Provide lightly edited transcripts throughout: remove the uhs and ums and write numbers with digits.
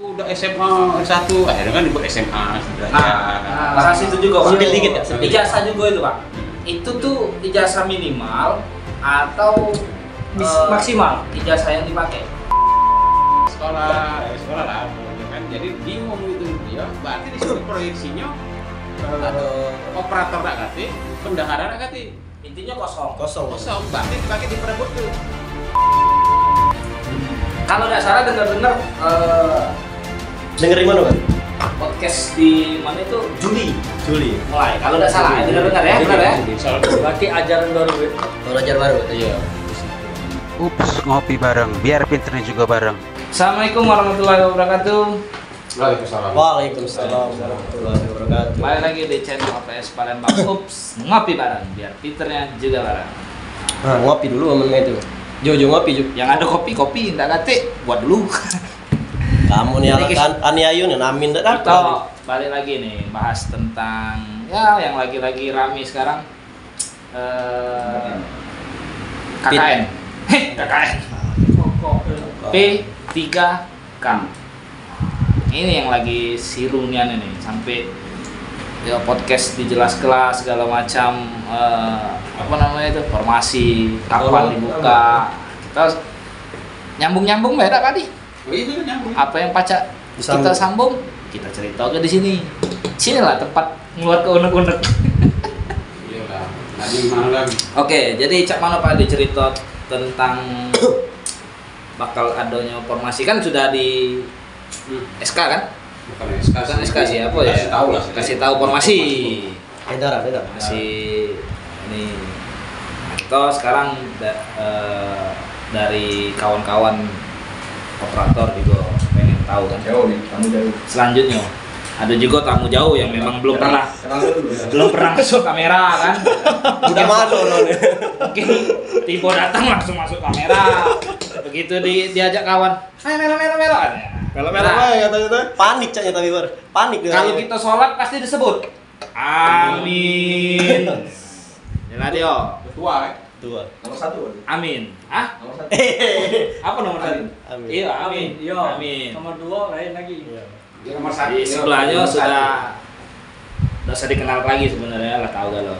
Udah SMA 1, akhirnya kan dibuat SMA sudah. Bahas itu juga Pak. Sambil dikit ya, sambil. Ijazah juga itu Pak. Itu tuh ijazah minimal atau maksimal ijazah yang dipakai? Sekolah lah, kan. Jadi bingung itu ya. Berarti di sini proyeksinya operator tak kati, bendahara tak kati. Intinya kosong. Kosong, berarti dipakai di perebut tuh. Kalau nggak salah dengar-dengar Dengerin mana, Bang? podcast di mana itu Juli mulai. Kalau nggak salah, dengar-dengar ya, benar ya? Berarti ajaran baru. Belajar baru. Iya. Ups, ngopi bareng, biar pinternya juga bareng. Assalamualaikum warahmatullahi wabarakatuh. Waalaikumsalam. Waalaikumsalam warahmatullahi wabarakatuh. Balik lagi di channel APS Palembang. Ups, ngopi bareng, biar pinternya juga bareng. Nah, ngopi dulu momennya itu. Jo ngopi, Jo. Yang ada kopi, nggak kate, buat dulu. Kamu nih alasan Ani Ayu nih namin dak Kita balik lagi nih bahas tentang ya yang lagi-lagi rame sekarang KKN. KKN. P3K. Ini yang lagi sirungnya nih sampai ya podcast dijelas kelas segala macam apa namanya itu formasi kapan dibuka. Terus nyambung beda tadi. Itu kan nyambung. Apa yang pacar kita sambung, kita cerita ke di sini. Sinilah tempat ngeluar ke unek-unek. Iyalah, tadi mana lagi? Oke, jadi Cak mana Pak dicerita tentang bakal adanya formasi kan sudah di SK kan? Bukan SK sih apa ya? Kasih tahu lah. Kasih tahu formasi. Beda. Masih ini. Nah, kita sekarang dari kawan-kawan operator juga pengen tahu kan. Jauh nih, kamu jauh. Selanjutnya ada juga tamu jauh yang memang belum pernah masuk kamera kan. Udah malu loh nih. Mungkin tiba datang langsung masuk kamera. Begitu diajak kawan, ayo melo. Ya kata-kata. Panik Caknya tapi Bar. Panik dia. Kalau kita sholat pasti disebut amin. Jadi Ketua Dua. Nomor 1. amin. Ah? Nomor 1. Apa nomor tadi? Amin. Iya, amin. Iya. Amin. Nomor 2 lain lagi. Dia nomor 1. Di sebelahnya sudah usah dikenal lagi sebenarnya lah, tahu galau.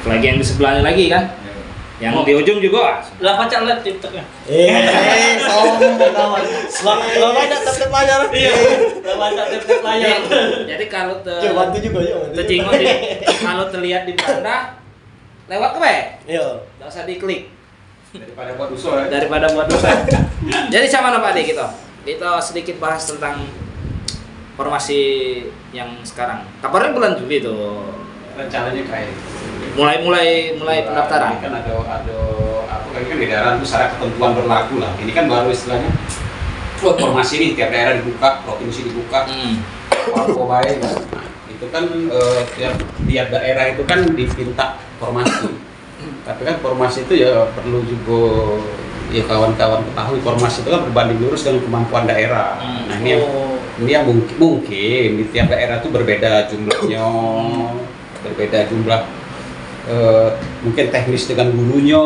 Apalagi yang di sebelahnya lagi kan? Yang di ujung juga. Lah pacar lihat TikToknya. Sombong kawan. Lo banyak tetep layar. Iya. Lah pacar TikTok layar. Jadi kalau Bantu juga ya. terjingot kalau terlihat di beranda lewat ke be, Iya. nggak usah diklik Daripada buat usul ya. daripada buat dosa. Jadi sama apa nih kita sedikit bahas tentang formasi yang sekarang. Kabarnya bulan Juli tuh Rencananya kayak mulai pendaftaran. Ini kan ada apa kan di daerah itu syarat ketentuan berlaku lah. Ini kan baru istilahnya formasi nih tiap daerah dibuka, provinsi dibuka. Apa baik kan. Itu kan tiap daerah itu kan dipinta formasi. Tapi kan formasi itu ya perlu juga ya kawan-kawan ketahui formasi itu kan berbanding lurus dengan kemampuan daerah. Nah ini yang mungkin di tiap daerah itu berbeda jumlahnya, berbeda jumlah mungkin teknis dengan gurunya,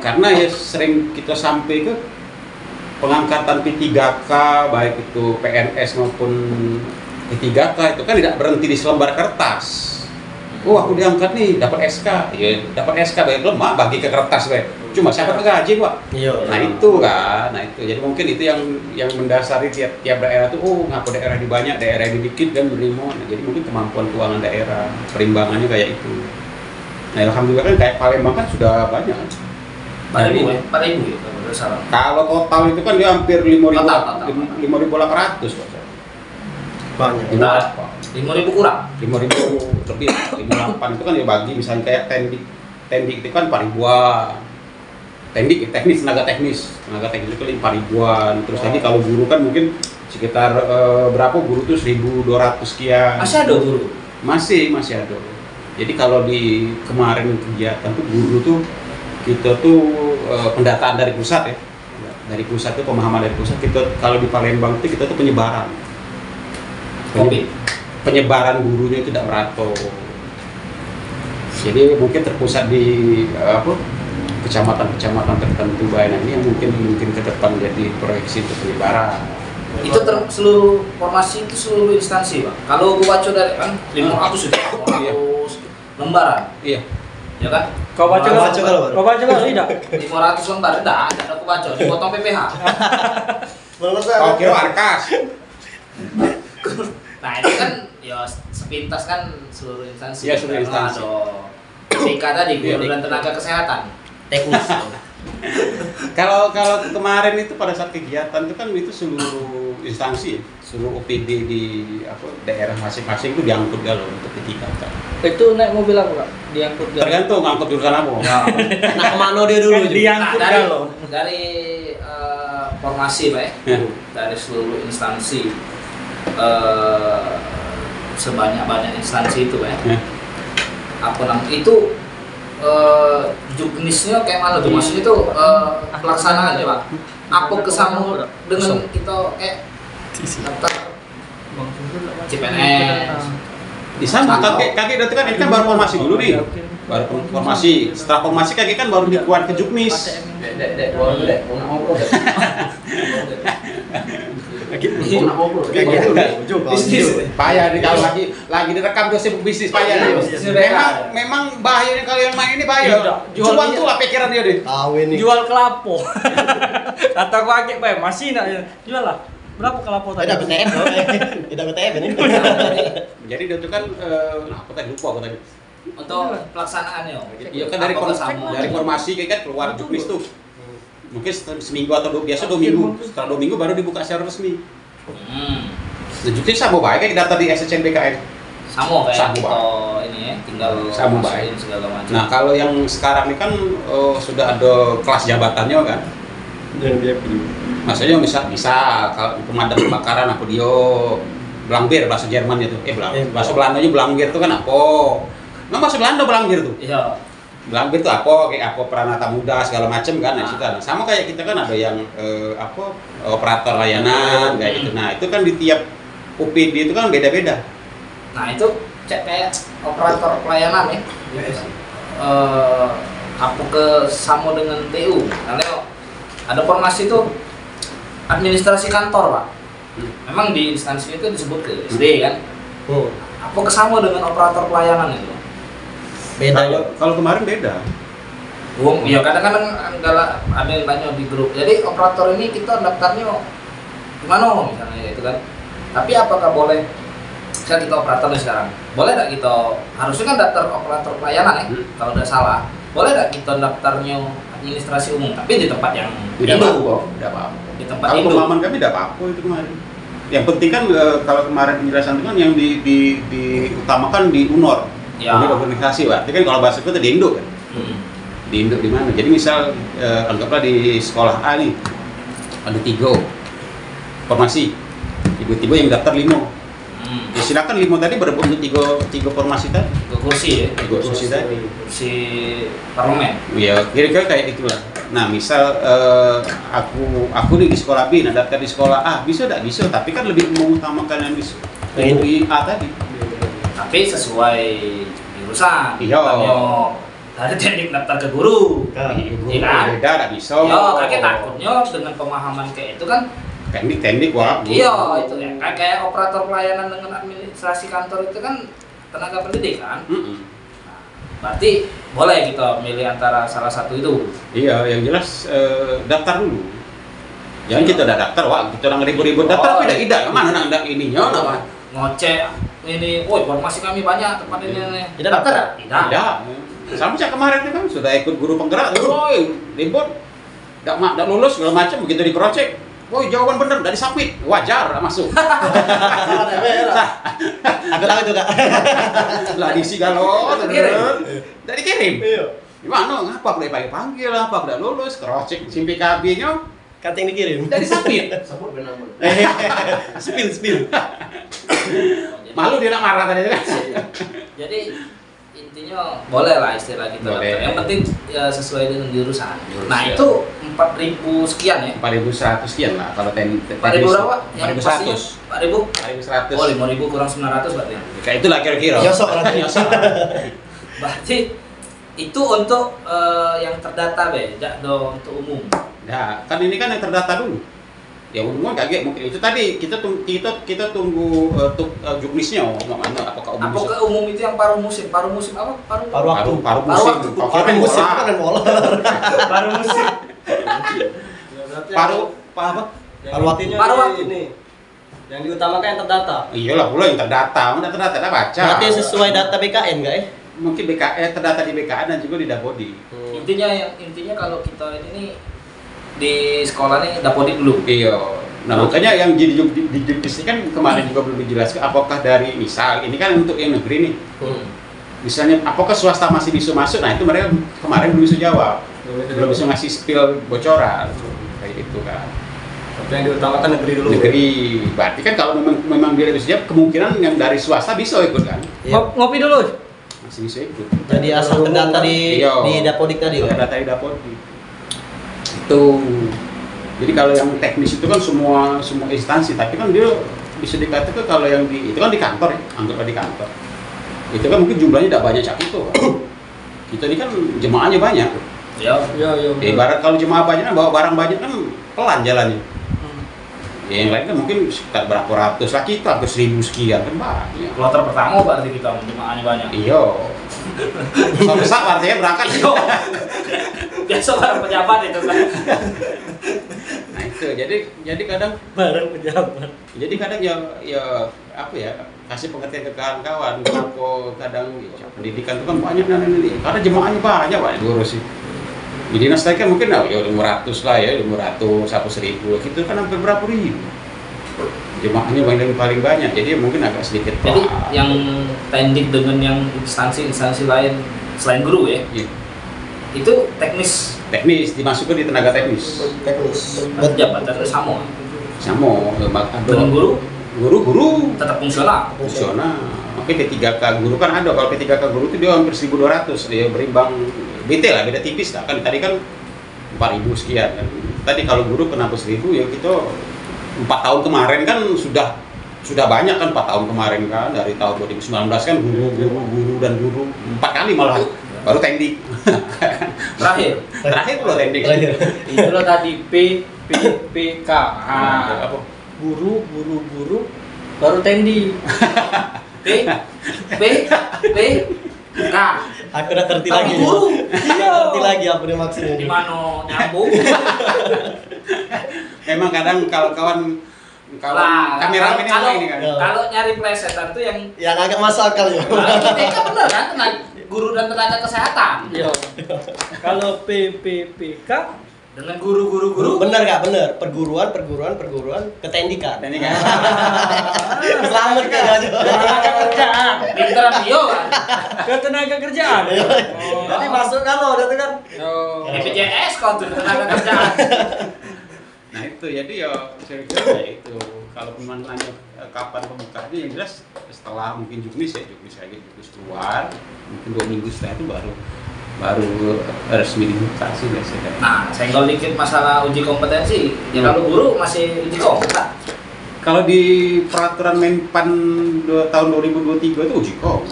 karena ya sering kita sampai ke pengangkatan P3K baik itu PNS maupun P3K itu kan tidak berhenti di selembar kertas. Oh aku diangkat nih dapat SK, ya dapat SK baik lemah bagi ke kertas baik. Cuma siapa gaji Pak? Iya. Nah itu kan, jadi mungkin itu yang mendasari tiap daerah tuh, oh ngapa daerah di banyak, daerah di dikit dan menerima. Nah, jadi mungkin kemampuan keuangan daerah, perimbangannya kayak itu. Nah alhamdulillah kan kayak Palembang kan sudah banyak. 4.000 ya, kalau nggak salah. Kalau total itu kan dia hampir 5.800 Banyak. 5.000 kurang. 5.000 lebih, 5.800 itu kan ya bagi misalnya kayak tendik itu kan 4.000-an. Tendik, tenaga teknis itu 4.000-an. Terus lagi kalau guru kan mungkin sekitar berapa guru tuh 1.200 sekian. Masih ada guru? Masih ada. Jadi kalau di kemarin kegiatan tuh guru tuh kita tuh pendataan dari pusat ya. Dari pusat tuh pemahaman dari pusat kita kalau di Palembang itu kita tuh penyebaran. Penyebaran gurunya itu tidak merata. Jadi mungkin terpusat di kecamatan-kecamatan tertentu. Nah ini yang mungkin ke depan jadi proyeksi untuk penyebaran. Itu seluruh formasi itu seluruh instansi, Pak. Kalau gua baca dari kan 500 itu 500 lembaran. Iya. Ya kan? Kau baca Baca kalau? kalau? Kau baca kalau tidak? 500 lembar enggak ada aku baca, dipotong PPh. Oh, kira Arkas. Nah, itu kan ya sepintas kan seluruh instansi. Iya, seluruh instansi. Ada PK tadi, Guru dan Tenaga Kesehatan. Tekus. Kalau kemarin itu pada saat kegiatan itu kan itu seluruh instansi, seluruh OPD di daerah masing-masing itu diangkut kalau untuk kegiatan. Itu naik mobil apa, Kak? Diangkut galau. Tergantung angkut jurusan apa. Nah, kemana dia dulu? Kan Ju? diangkut Nah, galau. dari formasi, Pak, Ya. dari seluruh instansi sebanyak-banyak instansi itu, Pak. Ya. Apa namanya itu juknisnya kayak mana tuh, maksudnya itu pelaksanaannya, Pak. Apa kesama dengan kita kayak daftar CPNS. Di sana kakek itu kan ini kan baru formasi dulu nih. Baru formasi. Setelah formasi kakek kan baru dikeluar ke juknis. Payah nih kalau lagi direkam tuh sibuk bisnis payah nih. Memang bahayanya kalau yang main ini bahaya. Cuman tuh lah pikiran dia deh. Tahu ini. Jual kelapo. Kata aku agak baik, masih nak jual lah. Berapa kelapo tadi? Ada BTM loh. Ada BTM ini. Jadi dia tuh kan apa tadi lupa aku tadi. Untuk pelaksanaannya, Iya kan dari formasi kayak kan keluar juknis tuh. Mungkin seminggu atau biasa 2 minggu. Setelah 2 minggu baru dibuka secara resmi. Juknis sama baik kayak data di SSNBKN. Sama kayak Sama, kita ini ya, tinggal Sama, masukin segala macam. Nah kalau yang sekarang ini kan sudah ada kelas jabatannya kan. Maksudnya bisa kalau pemadam kebakaran apa dia Blangbeer bahasa Jerman itu. Bahasa Belandanya Blangbeer itu kan apa? Nah bahasa Belanda Blangbeer tuh. Iya. Blangbeer itu apa? Kayak apa peranata muda segala macam kan. Nah, situ ada. Sama kayak kita kan ada yang operator layanan kayak gitu. Nah itu kan di tiap UPD itu kan beda-beda. Nah itu cek kayak operator pelayanan ya. Apa ke sama dengan TU? Karena ada formasi itu administrasi kantor, Pak. Memang di instansi itu disebut ke SD kan. Apa kesama dengan operator pelayanan itu? Beda. Kalau kemarin beda. Ya kadang-kadang ada yang tanya di grup. Jadi operator ini kita daftarnya gimana misalnya itu kan. Tapi apakah boleh misalnya kita operator nih sekarang, boleh nggak kita harusnya kan daftar operator pelayanan ya kalau udah salah, boleh nggak kita daftarnya administrasi umum tapi di tempat yang Tidak apa-apa. di tempat Kalau induk. pemahaman kami tidak apa-apa itu kemarin. Yang penting kan kalau kemarin penjelasan itu kan yang diutamakan di UNOR, Ya. Unit Organisasi, Pak. Tapi kan kalau bahasa kita di induk kan. Di induk di mana? Jadi misal anggaplah di sekolah A nih ada 3 formasi, tiba-tiba yang daftar 5. Ya silakan 5 tadi berebut untuk 3 formasi tadi. 3 kursi ya. 3 kursi tadi. Kursi parlemen. Ya kira-kira kayak itulah. Nah misal aku nih di sekolah B, nah daftar di sekolah A, bisa tidak? Bisa, tapi kan lebih mengutamakan yang di A tadi. Tapi sesuai jurusan. Iya. Dari teknik daftar ke guru. Iya kan? Beda, tidak bisa. Ya, kakek takutnya dengan pemahaman kayak itu kan. Teknik wah. Iya, itu ya. Kayak operator pelayanan dengan administrasi kantor itu kan tenaga pendidikan. Berarti boleh kita milih antara salah satu itu. Iya, yang jelas daftar dulu. Jangan kita udah daftar, wah kita orang ribut-ribut daftar, tidak. Mana nang ininya, apa? Ngoceh ini, woi formasi kami banyak tempat ini. Tidak daftar? Tidak. Sama sih kemarin itu kan sudah ikut guru penggerak, woi ribut, tidak lulus segala macam, begitu dikrocek, woi jawaban bener, dari sapit, wajar masuk. Aku tahu itu, Kak. Lah diisi galon, dari kirim. Iya. Gimana? Ngapa udah panggil apa udah lulus, krocek simpi KB-nya Kata yang dikirim. dari sapit. Spill. Malu dia nak marah tadi kan. Jadi intinya boleh lah istilah kita Boleh. daftar. Yang penting ya sesuai dengan jurusan. Jurusan. Nah itu 4.000 sekian ya. 4.100 sekian lah kalau 4.000 berapa? Yang pastinya 4.100. 4.000? Oh 5.000 kurang 900 berarti. Kayak itulah kira-kira. Yosok berarti. Berarti itu untuk yang terdata be, untuk umum. Ya, kan ini kan yang terdata dulu. Ya umumnya kaget mungkin itu tadi kita tunggu juknisnya mana apakah umum Apakah umum itu yang paruh musim apa? paru musim. Paru musim kan molor. Baru musik. Paru apa? Paru waktu. Paruh waktu. Ini. Yang diutamakan yang terdata. Iyalah pula yang terdata, mana terdata dah baca. Berarti sesuai data BKN enggak ya? Mungkin BKN terdata di BKN dan juga di Dapodi. Intinya kalau kita ini di sekolah nih Dapodi dulu. Iya. Nah makanya yang di juknis ini kan kemarin juga belum dijelaskan apakah dari misal ini kan untuk yang negeri nih. Misalnya apakah swasta masih bisa masuk? Nah itu mereka kemarin belum bisa jawab. Belum bisa ngasih spill bocoran kayak gitu kan. Tapi yang diutamakan negeri dulu. Negeri. Berarti kan kalau memang dia bisa jawab kemungkinan yang dari swasta bisa ikut kan. Ngopi dulu. Masih bisa ikut. Jadi asal terdata di Dapodik tadi kan? Terdata di Dapodik. Itu. Jadi kalau yang teknis itu kan semua instansi, tapi kan dia bisa dikatakan kalau yang itu kan di kantor ya, anggaplah di kantor. Itu kan mungkin jumlahnya tidak banyak cak itu. Kita ini kan jemaahnya banyak. Ya. Ibarat kalau jemaah banyak kan bawa barang banyak kan pelan jalannya. Ya, yang lain kan mungkin sekitar berapa ratus lah, kita hampir 1.000 sekian kan banyak. Kloter pertama berarti kita jemaahnya banyak. Iya. Kalau besar artinya berangkat. Biasa barang pejabat itu kan. Nah itu jadi kadang Bareng pejabat. jadi kadang ya apa ya kasih pengertian ke kawan-kawan kenapa kadang ya, pendidikan itu kan banyak dan ini karena jemaahnya banyak diurus sih. Di dinas kan mungkin ya 500 lah ya 500 1.000 gitu kan hampir berapa ribu jemaahnya paling banyak jadi mungkin agak sedikit Jadi yang tanding dengan yang instansi lain selain guru ya. Iya. Itu teknis dimasukkan di tenaga teknis jabatan sama. Dengan guru Tetap fungsional. Oke P3K guru kan ada kalau P3K guru itu dia hampir 1.200 dia berimbang beda tipis lah kan tadi kan 4.000 sekian kan. Tadi kalau guru kenapa 1.000 ya kita 4 tahun kemarin kan sudah banyak kan 4 tahun kemarin kan dari tahun 2019 kan guru dan guru 4 kali malah baru tendik terakhir lo tendik Itu lo tadi PPK. apa Guru baru tendi. P K. Aku udah ngerti lagi. Guru. Iya. Ngerti lagi apa dia maksudnya. Di mana nyambung? Emang kadang kalau kameramen ini kan. Kalau nyari plesetan tuh yang agak masuk akal ya. ITK bener kan guru dan tenaga kesehatan. Iya. Kalau PPPK dengan guru. Bener gak? Bener. Perguruan ketendikan. Selamat kan aja. tenaga kerjaan. Pinteran dia kan. Ke tenaga kerjaan. Jadi masuk kan lo udah tuh kan. BPJS kau tuh tenaga kerjaan. Nah itu jadi ya saya kira ya itu kalau memang nanya kapan pembukaannya yang jelas setelah mungkin juknis keluar mungkin 2 minggu setelah itu baru resmi dibuka sih biasanya. Nah, senggol dikit masalah uji kompetensi. Ya kalau guru masih uji kompetensi. Kalau di peraturan Menpan tahun 2023 itu uji kom.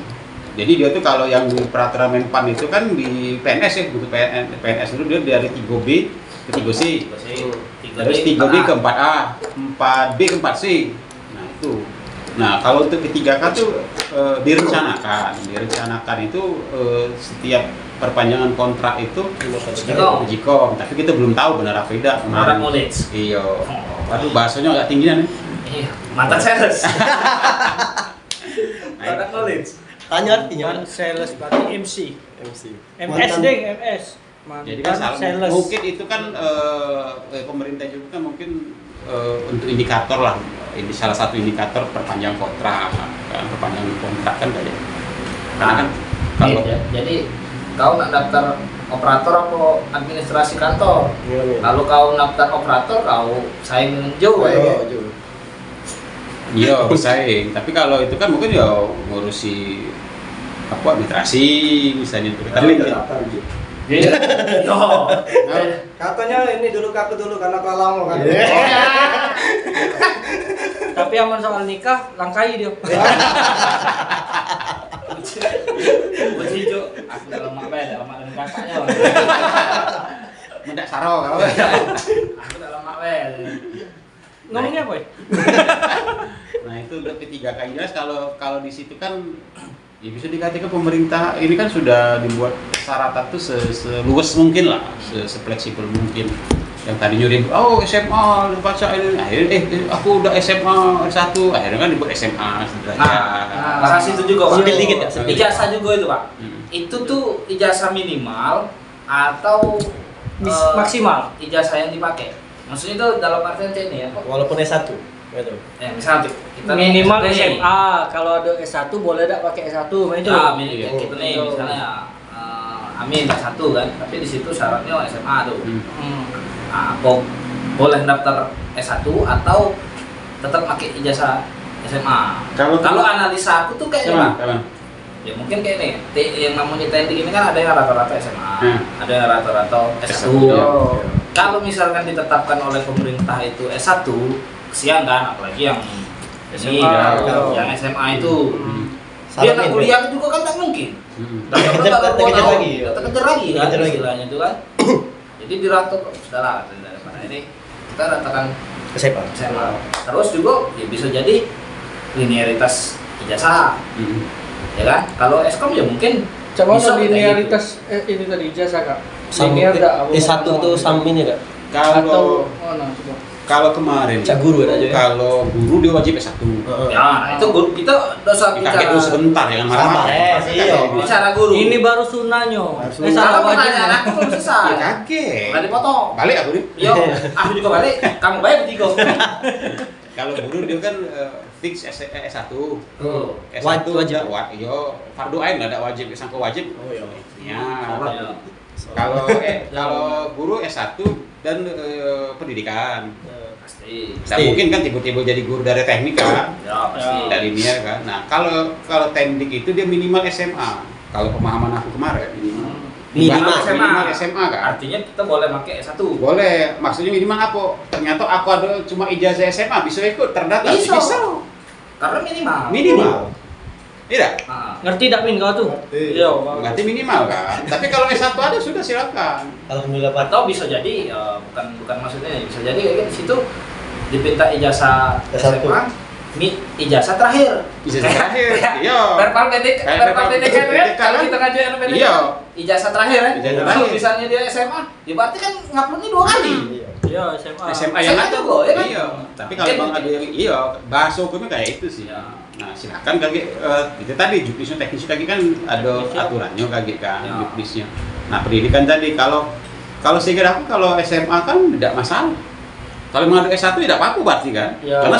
Jadi dia tuh kalau yang di peraturan Menpan itu kan di PNS ya, butuh PNS itu dia dari 3B ke 3C. Terus 3B ke 4A, 4B ke 4C. Nah itu. Nah kalau untuk ke 3K tuh direncanakan itu setiap perpanjangan kontrak itu uji kom. Tapi kita belum tahu benar apa tidak. Product knowledge. Iya. Waduh bahasanya agak tinggi nih. Iya, mantan sales. Product knowledge. Tanya artinya. Sales berarti MC. MS ding, MS. Jadi kan sales. mungkin itu kan pemerintah juga kan mungkin untuk indikator lah. Ini salah satu indikator perpanjang kontrak kan kayak. Karena kan kalau jadi kau nak daftar operator atau administrasi kantor. Lalu kau daftar operator kau saing dengan Joe. Iya bersaing. Tapi kalau itu kan mungkin ya ngurusi apa administrasi misalnya itu. Yo. Katanya ini dulu kaku dulu karena kau lama kan. Tapi aman soal nikah, langkai dia. Begitu. Aku dalam mak dan kakaknya. Mendak saro kalau. Aku dalam mak ngomongnya apa ya? Nah itu udah P3K yang jelas kalau di situ kan ya bisa dikatakan pemerintah ini kan sudah dibuat syaratan tuh seluas mungkin lah, sefleksibel mungkin. Yang tadi nyurim, oh SMA baca ini, akhirnya aku udah SMA S1, akhirnya kan dibuat SMA sederajat. Bahas itu juga Pak. Sepil dikit ya, sepil. Ijazah juga itu Pak. Itu tuh ijazah minimal atau Maksimal. ijazah yang dipakai. Maksudnya itu dalam artian kayak ini ya. Walaupun S1 gitu. Ya, misalnya kita Minimal nih, SMA, kalau ada S1 boleh tak pakai S1 itu. Nah, kita nih misalnya Amin S1 kan, tapi di situ syaratnya SMA tuh. Nah, boleh daftar S1 atau tetap pakai ijazah SMA. Kalau analisa aku tuh kayaknya Pak, ya mungkin kayak nih, yang namanya teknik ini kan ada yang rata-rata SMA, ada yang rata-rata S1. Kalau misalkan ditetapkan oleh pemerintah itu S1, kesian kan, apalagi yang ini, yang SMA itu. Dia nak kuliah juga kan tak mungkin. Terkejar lagi kan istilahnya itu kan. Jadi diratok sudahlah daripada ini kita ratakan SMA. Terus juga ya bisa jadi linearitas ijazah. Ya kan? Kalau Eskom ya mungkin Coba bisa linearitas ini tadi ijazah Kak. Linear enggak? S1 tuh sampingnya enggak? Kalau kemarin Cak guru ada aja ya? kalau guru dia wajib S1. Ya, itu guru kita dosa Kaget bicara. dulu sebentar jangan marah-marah. Bicara guru. Ini baru sunahnya. Kalau pertanyaan aku belum selesai. Ya kaget. Udah dipotong. Balik aku nih. Yo, aku juga balik. Kamu balik bertiga. Kalau guru dia kan fix S1. S1 Wajib. Yo, fardu ain lah, ada wajib, sangka wajib. Oh iya. Ya. Kalau guru S1 dan pendidikan. Pasti. Nah, mungkin kan tiba-tiba jadi guru dari teknik kan. Ya, pasti. Dari linear kan. Nah, kalau teknik itu dia minimal SMA. Kalau pemahaman aku kemarin minimal SMA kan. Artinya kita boleh pakai S1. Boleh. Maksudnya minimal apa? Ternyata aku ada cuma ijazah SMA bisa ikut terdaftar. Bisa. Karena minimal. Tidak? Ngerti tak Min kau tuh? Iya. Berarti minimal kan. Tapi kalau S1 ada sudah silakan. Alhamdulillah Pak. Atau bisa jadi bukan maksudnya bisa jadi kayak di situ dipinta ijazah SMA, ijazah terakhir. Ijazah terakhir. Iya. Verbal PDK kan kalau kita ngajuin PDK. Iya. Ijazah terakhir kan. Ijazah Kalau terakhir. misalnya dia SMA, ya berarti kan nguploadnya 2 kali. Iya, SMA. SMA yang ada juga, ya kan? Iya. Tapi kalau memang ada yang bahasa hukumnya kayak itu sih. Nah, silakan kaki itu tadi juknisnya teknisnya kaki kan ada aturannya kaki kan juknisnya. Nah, pendidikan tadi kalau saya aku kalau SMA kan tidak masalah. Kalau mengadu S1 tidak apa-apa berarti kan? Ya. Karena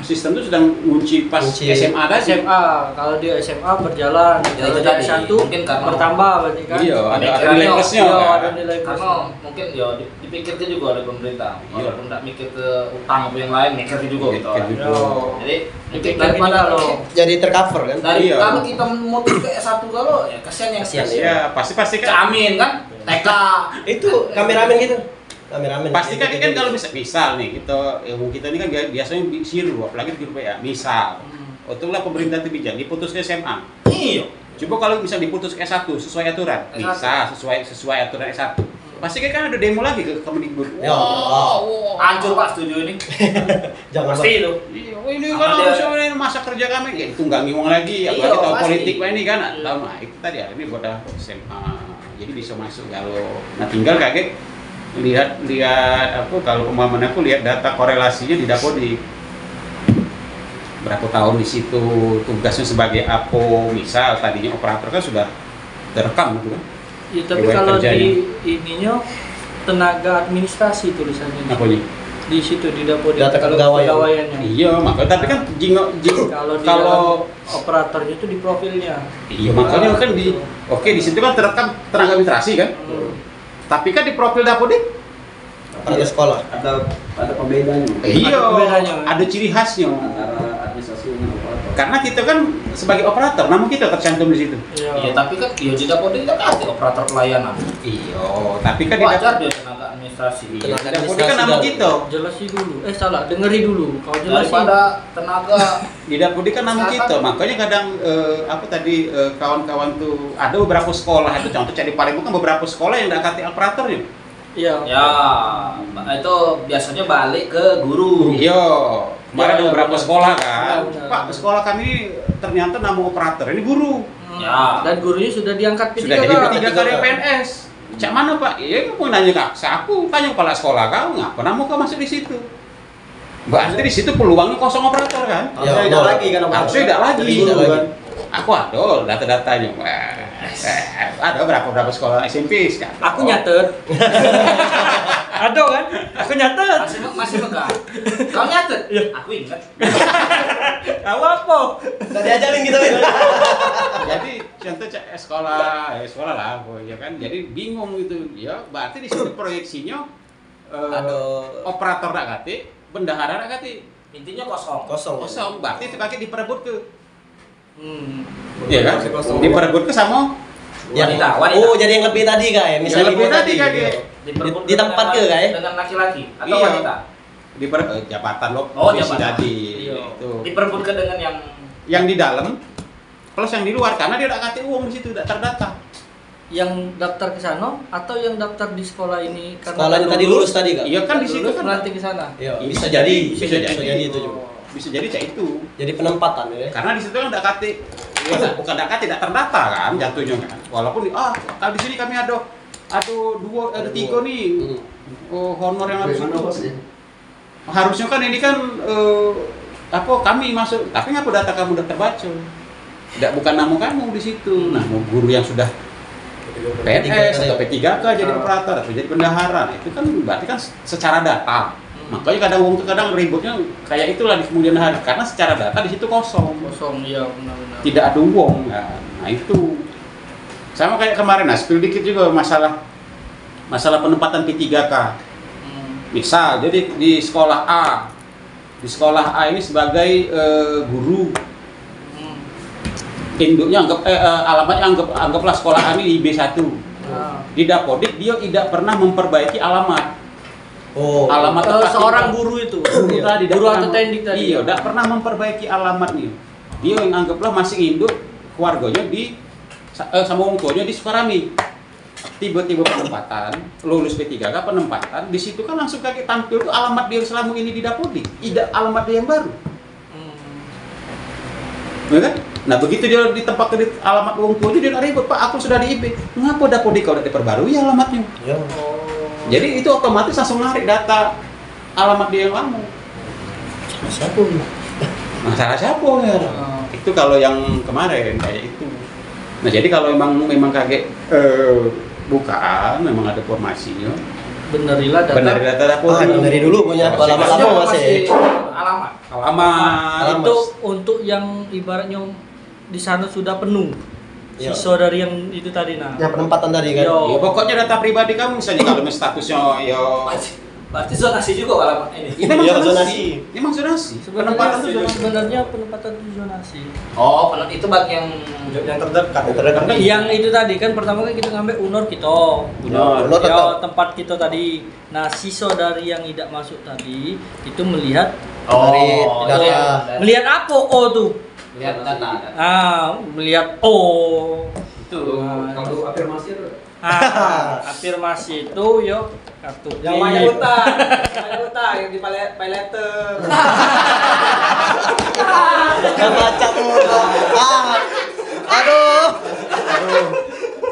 sistem itu sudah ngunci pas SMA tadi. SMA, kalau dia SMA berjalan, Ya, kalau itu dia tadi. S1 Mungkin karena bertambah berarti kan? Iya, ada Pemikirannya, nilai plusnya. Iya, kan? ada nilai Karena plusnya. mungkin ya dipikirnya juga oleh pemerintah. Iya. Walaupun nggak mikir ke utang apa yang lain, mikir juga gitu. Mikir juga. Jadi Mikir daripada lo. Jadi tercover kan? dari Iya. kalau kita mau ke S1 kalau ya kasihan yang Kasihan, Ya, pasti kan. Amin kan TK Itu kameramen gitu. Kameramen. Pasti kan kalau misal nih ilmu kita ini kan biasanya siru, apalagi di grup ya. Misal, untuklah pemerintah itu bijak diputus ke SMA. iya Coba kalau bisa diputus ke S1 sesuai aturan, bisa sesuai aturan S1. Pasti kan ada demo lagi ke Kemendikbud. Ya. hancur Pak studio ini Jangan pasti itu Iya, ini kan harusnya masa kerja kami ya ditunggangi uang lagi, Iya, apalagi tahu pasti. politik ini kan. Tahu nah itu tadi ini buat SMA. Jadi bisa masuk kalau nah tinggal kaget lihat apa kalau pemahaman aku lihat data korelasinya di Dapodik. Berapa tahun di situ tugasnya sebagai APO, misal tadinya operator kan sudah terekam gitu kan. Ya, tapi Riwayat kalau kerjanya. di ininya tenaga administrasi tulisannya. Apanya? Di situ di Dapodik Data kalau kepegawaian. kepegawaiannya. Iya, makanya tapi kan Kalau di kalau dalam operatornya itu di profilnya. iya makanya kan di situ kan terekam tenaga administrasi kan. Tapi kan di profil Dapodik Ada sekolah. ada pembedanya iya, bedanya. ada ciri khasnya. antara administrasi dengan operator. Karena kita kan sebagai operator, namun kita tercantum di situ. iya tapi kan dia di Dapodik kita kan operator pelayanan Iya, tapi kan di wajar dia tenaga administrasi Iya, Tenaga Dapodik kan administrasi nama dan- kita. Jelasi dulu. Salah, dengeri dulu. Kalau jelasin daripada tenaga Di Dapodik kan nama kita. Makanya kadang kawan-kawan tuh ada beberapa sekolah itu contoh cari Palembang kan beberapa sekolah yang nggak kati operatornya. Iya. Ya, itu biasanya balik ke guru. Iya, kemarin ada Ya, beberapa benar. sekolah kan. Benar. Pak, sekolah kami ternyata nama operator ini guru. Ya. Dan gurunya sudah diangkat Sudah jadi P3K dari PNS. Cak mana Pak? Iya, mau nanya kak. Aku tanya kepala sekolah kau, ngapa kamu kau masuk di situ? Berarti di situ peluangnya kosong operator kan? Ya, tidak lagi kan Harusnya tidak lagi. Tidak Kan? lagi. Aku ada data-datanya. Ada berapa sekolah SMP sekarang? Aku nyatet. Ada kan? Aku nyatet. Masih pegang. Kau nyatet? Iya. Aku ingat. Tahu apa? Udah diajarin gitu kan. Jadi contoh sekolah lah, ya kan. Jadi bingung gitu. Ya, berarti di situ proyeksinya operator nak kate, bendahara nak kate. Intinya kosong. Kosong. Berarti itu kaki diperebut ke. Iya Iya kan? Diperebut ke sama Wanita. Oh, jadi yang lebih tadi kak ya? Misalnya lebih gimana tadi kak dia. Diperebut Di tempat dengan- ke, kayak? dengan laki-laki atau Iya. wanita? Jabatan lo, Oh, posisi jabatan. tadi. Iya. Itu. Diperebutkan dengan yang Yang di dalam plus yang di luar karena dia tidak kasih uang di situ, tidak terdata. Yang daftar ke sana atau yang daftar di sekolah ini Sekolah yang tadi lulus tadi kak? Iya kan di situ kan nanti ke sana. Iya, Iya, bisa jadi itu juga. Bisa jadi cak itu. Jadi penempatan ya. Karena di situ kan tidak kate, ya, bukan tidak kate, tidak terdata kan jatuhnya kan. Walaupun kalau di sini kami ada tiga nih honor yang harus itu. Harusnya kan ini kan kami masuk, tapi ngapa data kamu udah terbaca? Tidak bukan nama kamu di situ. Nah, mau guru yang sudah PNS atau P3K jadi operator atau jadi bendahara, itu kan berarti kan secara data. Makanya kadang ributnya kayak itulah di kemudian hari karena secara data di situ kosong, Iya benar-benar. tidak ada uang kan. Nah itu sama kayak kemarin, spill dikit juga masalah penempatan P3K. Misal jadi di sekolah A ini sebagai guru, induknya alamatnya anggaplah sekolah A ini di B1. Di Dapodik dia tidak pernah memperbaiki alamat. Alamat tempat seorang tinggal. guru itu. Tadi Guru tidak atau pernah- tendik tadi. Iya, tidak pernah memperbaiki alamatnya. Dia yang anggaplah masih induk keluarganya sama orang tuanya di Sukarami. Tiba-tiba penempatan, lulus P3K penempatan, di situ kan langsung kaget tampil tuh alamat dia yang selama ini di Dapodik, tidak alamat dia yang baru. Ya kan? Nah begitu dia ditempatkan di alamat orang tuanya dia ribut, Pak aku sudah di IP. Mengapa Dapodik kalau tidak diperbarui alamatnya? Ya. Jadi itu otomatis langsung narik data alamat dia yang lama. Siapa? Masalah siapa ya? Itu kalau yang kemarin kayak itu. Nah jadi kalau memang kaget bukaan, memang ada formasinya. Benerilah data. Benar data Dapodik. Dari dulu punya alamat lama masih. alamat. Alamat. Itu untuk yang ibaratnya di sana sudah penuh. Iya. Siswa dari yang itu tadi Yang penempatan tadi kan. Yo. Ya, pokoknya data pribadi kamu misalnya kalau statusnya yo Berarti zonasi juga alamat ini. ini memang Iya, zonasi. Memang zonasi. Penempatan itu zonasi. Sebenarnya penempatan itu zonasi. Oh, itu bagi yang terdekat. Yang itu tadi kan pertama kan kita ngambil unor kita. Unor Ya, tetap. tempat kita tadi. Nah, siswa dari yang tidak masuk tadi itu melihat Dari data. melihat apa O tuh? lihat data. Melihat O. Itu Kalau afirmasi itu Afirmasi itu yo kartu yang banyak utang yang di pay letter. Yang macam aduh.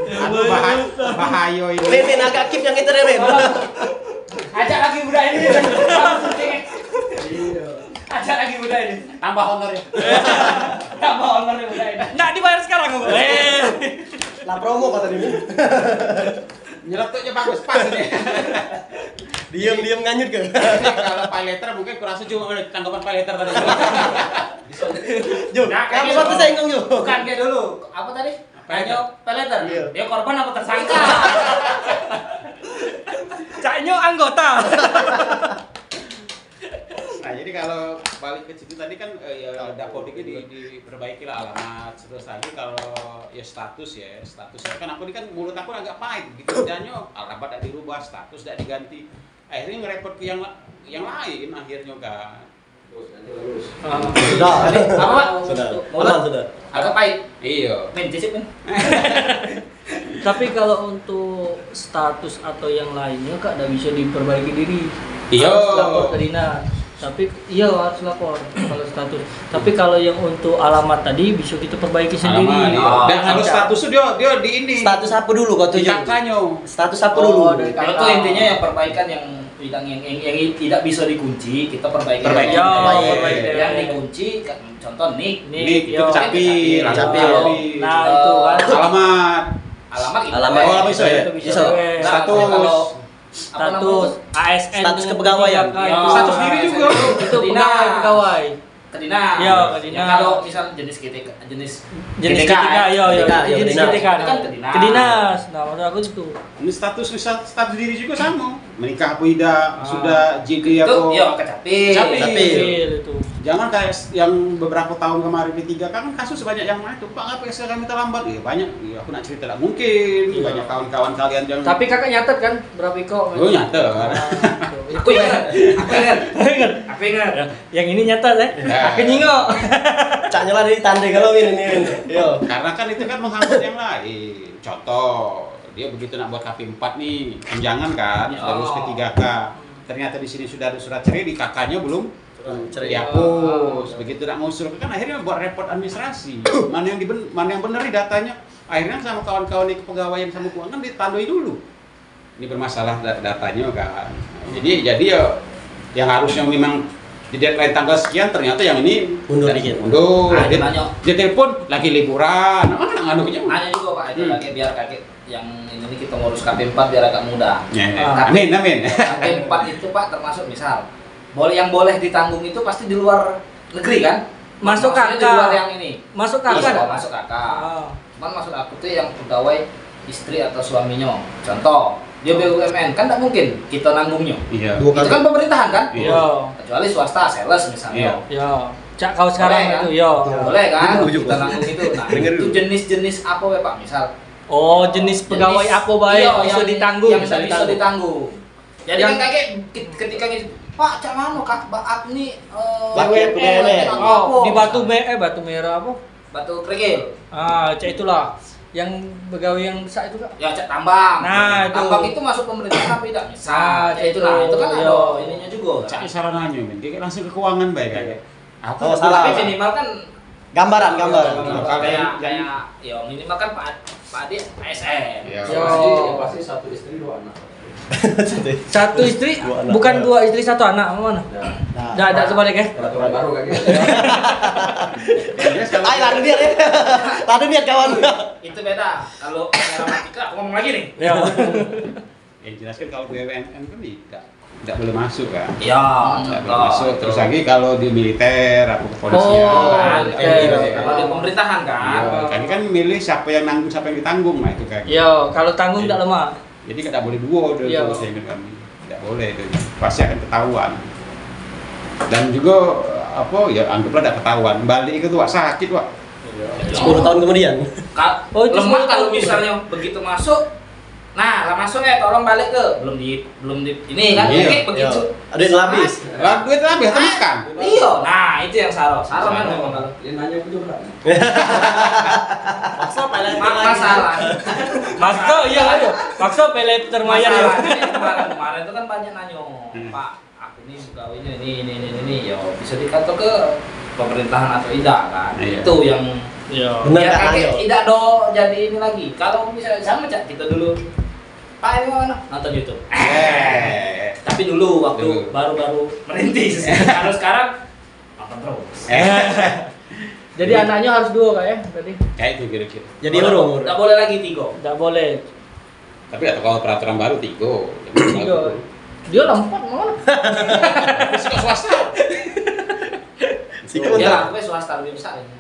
Aduh bahaya itu. Rin agak keep yang itu Rin. Ajak lagi budak ini. Ajak lagi budak ini. Tambah honor ya. Tambah honor budak ini. Nggak dibayar sekarang kok. Lah promo kata dia. Nyeletuknya bagus pas ini. Diam nganyut ke. Kalau pay letter mungkin kurasa cuma tanggapan pay letter tadi. Jo, kamu satu saya ingin Jo. Bukan kayak dulu. Apa tadi? Hanya pay letter. Iya. Dia korban apa tersangka? Caknya anggota. Nah jadi kalau balik ke situ tadi kan ya Dapodiknya diperbaiki lah alamat, terus lagi kalau ya statusnya kan aku ini kan mulut aku agak pahit gitu kerjanya, alamat tidak dirubah, status tidak diganti, akhirnya ngerepot ke yang lain akhirnya kan. Sudah. Apa? Sudah. Mulut. Sudah. Agak pahit. Iya. Men cicip men. Tapi kalau untuk status atau yang lainnya Kak tidak bisa diperbaiki diri. Iya. Harus lapor ke dinas. Tapi iya harus lapor kalau status. Tapi kalau yang untuk alamat tadi bisa kita perbaiki sendiri. Alamat, iya. Dan Dengan kalau cara- status tuh dia di ini. Status apa dulu kau tuju? kakaknya. Status apa dulu? dari Kalau kakak. itu intinya yang perbaikan yang tidak bisa dikunci, kita perbaiki. Perbaiki. Ya, Perbaiki. perbaiki. Yang dikunci, contoh nick. Nik itu yo. kecapi, Kecapi, lalu yo. Nah, itu kan. alamat. Alamat itu. Alamat. Oh, alamat bisa ya? Itu bisa. Bisa. Weh. Nah, Status. kalau Status ASN Status dengan kepegawaian. pendidikan Ya, itu. status diri juga. Itu pegawai. ke dinas. Iya, ke dinas. Ya, kalau misal jenis GTK, jenis Jenis ketika, yo, GTK, yo, jenis dinas. ketika, Itu kan ke dinas. ke dinas. Nah, maksud aku itu. Ini status diri juga sama. Menikah apa tidak, sudah JD Itu apa. ya kecapi. Kecapi. Itu. Jangan kayak yang beberapa tahun kemarin P3K kan kasus banyak yang itu. Pak, ngapa SK kami terlambat? Iya banyak. Iya, aku nak cerita tak mungkin. Iya. Banyak kawan-kawan kalian yang Tapi kakak nyatet kan berapa iko? Oh, nyata. Aku ingat. Aku ingat. Yang ini nyatet ya. Ya. Aku nyingok. Cak nyala dari tanda kalau ini. Yo. Karena kan itu kan menghambat yang lain. Contoh, dia begitu nak buat KP4 nih, tunjangan kan, sudah lulus P3K. Ternyata di sini sudah ada surat cerai, di kakaknya belum Cerai. dihapus. Begitu nak ngusul kan akhirnya buat repot administrasi. Mana yang benar di datanya. Akhirnya sama kawan-kawan di kepegawaian sama keuangan ditandai dulu. Ini bermasalah datanya kan. Jadi ya yang harusnya memang di deadline tanggal sekian ternyata yang ini Mundur dikit. Mundur. Nah, Dia, nanya. dia telepon lagi liburan. Mana nganunya? Nanya juga Pak, itu Hmm. kakek biar kakek yang ini kita ngurus KP4 biar agak mudah. Ya, Ah. amin, amin. KP4 itu Pak termasuk misal yang boleh ditanggung itu pasti di luar negeri kan? Masuk Maksudnya di kakak. luar yang ini. Masuk Iya, kakak. masuk kakak. Ah. Cuman maksud aku tuh yang pegawai istri atau suaminya. Contoh, dia BUMN kan tidak mungkin kita nanggungnya. Iya. Dua Itu kan pemerintahan kan? Iya. Kecuali swasta, sales misalnya. Iya. Yo. Cak kau sekarang Boleh, kan? itu yo. Boleh kan? Ujuk, Kita Pak. nanggung itu. Nah, Dengar itu dulu. jenis-jenis apa ya Pak? Misal Oh, jenis pegawai jenis- apa baik iya, bisa yang ditanggung. Yang bisa ditanggung. Jadi Yang- kan kakek ketika gitu, Pak, cak mana Kak? Baat nih Pakai PNS. Oh, di batu merah apa? Batu kerikil. Ah, cak itulah. Yang pegawai yang besar itu Kak. Ya cak tambang. Nah, itu. Tambang itu masuk pemerintahan apa tidak? Misal, Ah, cak itu nah, itu kan iya. ada ininya juga. Cak Kan? salah nanya, men. Dia langsung ke keuangan baik kayak. Aku Oh, salah. Tapi minimal kan Gambaran. ya minimal kan Pak Ade ASN. Iya. Yo. Pasti satu istri 2 anak. Satu istri, Dua anak. bukan 2 istri 1 anak, mana? Nah. Enggak ada sebalik ya. Peraturan baru kayak gitu. Ayo lari biar ya. Lari biar kawan. Itu beda. Kalau gramatika aku ngomong lagi nih. Ya. jelaskan kalau BUMN kan tidak boleh masuk kan. Ya, Tidak boleh masuk. Terus lagi kalau di militer, apa kepolisian. Oh, kan. oke. Kalau di pemerintahan kan. Iya, kan milih siapa yang nanggung, siapa yang ditanggung, nah itu kan. Yo, kalau tanggung enggak lemah. Jadi tidak boleh duo Iya. saya ingat kami. Tidak boleh itu. Pasti akan ketahuan. Dan juga apa ya anggaplah tidak ketahuan. Balik itu Wak sakit Wak. 10 tahun kemudian. Oh, itu Lemah 10 kalau tahun. misalnya begitu masuk. Nah, lah masuk tolong balik ke belum di ini kan Iya. kayak begitu. Ada yang habis. Lah duit habis temukan. Iya, nah itu yang salah. Salah kan memang kalau Dia nanya aku juga. masalah. Makso iya aja. Makso pele termayar ya. Masalahnya kemarin itu kan banyak nanya, Pak, aku ini pegawainya ini, ya bisa dikantor ke pemerintahan atau tidak kan? Iya. Itu yang Iya. Benar ya tak kakek nanya? tidak jadi ini lagi. Kalau misalnya sama Cak, kita dulu Pak ini mana? Nonton YouTube. Tapi dulu waktu Dulu. baru-baru merintis. Kalau sekarang nonton terus. Jadi anaknya harus 2 Kak ya tadi. Kayak itu kira-kira. Jadi urung. Tidak boleh lagi 3. Enggak boleh. Tapi atau kalau peraturan baru 3. 3. Dia lompat mana? Suka swasta. Si Ya, gue swasta lebih besar ini.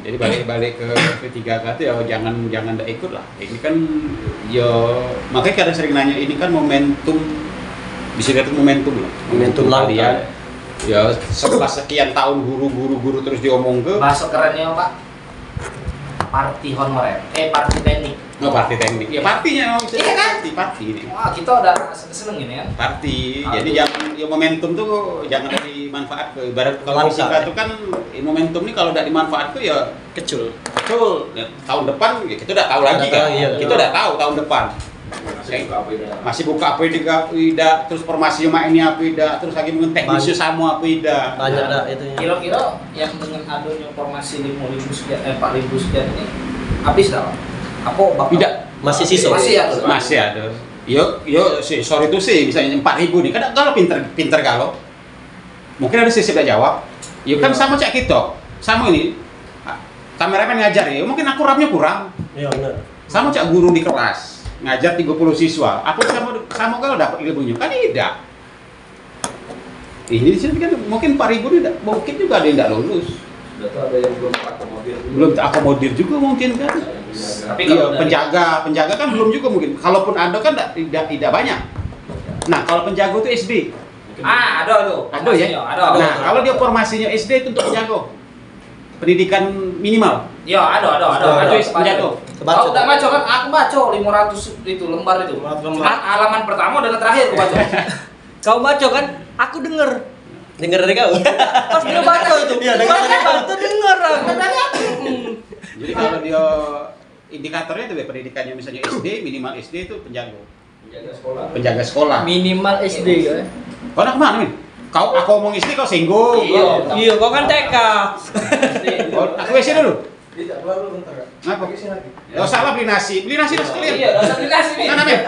Jadi balik ke P3K itu ya jangan tidak ikut lah. Ini kan ya makanya kadang sering nanya ini kan momentum, bisa lihat momentum lah. Momentum langka. kalian. Ya setelah sekian tahun guru terus diomong ke Bahasa kerennya Pak. Parti honorer. Parti teknik. parti teknik. Ya partinya memang bisa Iya kan? parti ini. Wah, kita udah seneng ini kan. Parti. Parti. Jadi jangan ya momentum tuh jangan dimanfaat ke ibarat kalau Langka. fisika itu kan momentum ini kalau tidak dimanfaat tuh ya Kecil. betul. Ya, tahun depan ya kita udah tahu lagi Udah kan. tahu, iya. Kita udah tahu tahun depan. Masih buka APIDA, terus formasi mainnya APIDA, terus lagi mungkin teknisnya sama APIDA. Banyak dah itunya. Kira-kira yang dengan adanya formasi 5.000 sekian, 4.000 sekian ini habis dah? Apa bakal? Tidak. Masih sisa. Masih ada. Yo sih, sorry itu sih misalnya 4.000 nih. Kan kalau pinter kalau mungkin ada sisi tidak jawab. Yo kan sama cak kita. Sama ini. Kameramen ngajar ya, mungkin aku rapnya kurang. Iya benar. Sama cak guru di kelas ngajar 30 siswa. Aku sama kalau dapat ilmunya kan tidak. Ini di sini kan mungkin 4.000 tidak, mungkin juga ada yang tidak lulus. Ada yang belum terakomodir. Belum terakomodir juga mungkin kan. Tapi Iya, kalau penjaga kan belum juga mungkin. Kalaupun ada kan tidak banyak. Nah, kalau penjaga itu SD. ada ya. Ada. Nah, kalau dia formasinya SD itu untuk penjaga. Pendidikan minimal. Ya, ada. Penjaga. Kau tak baca kan? Aku baca 500 itu lembar itu. Halaman pertama dan terakhir aku baca. Kau baca kan? Aku denger. Dengar dari kau. Pas dia baca itu. Iya, dengar dari kau. Itu denger aku. Jadi kalau dia indikatornya itu pendidikannya misalnya SD, minimal SD itu penjaga. Penjaga sekolah. Minimal SD ya. Kau nak kemana, Min? Aku ngomong SD kau singgung. Iya, kau kan TK. Aku SD dulu. Tidak, keluar dulu bentar. Kenapa? Lagi sini lagi. Gak salah beli nasi udah sekalian. Iya, dasar dinasti nih. Mana, Min?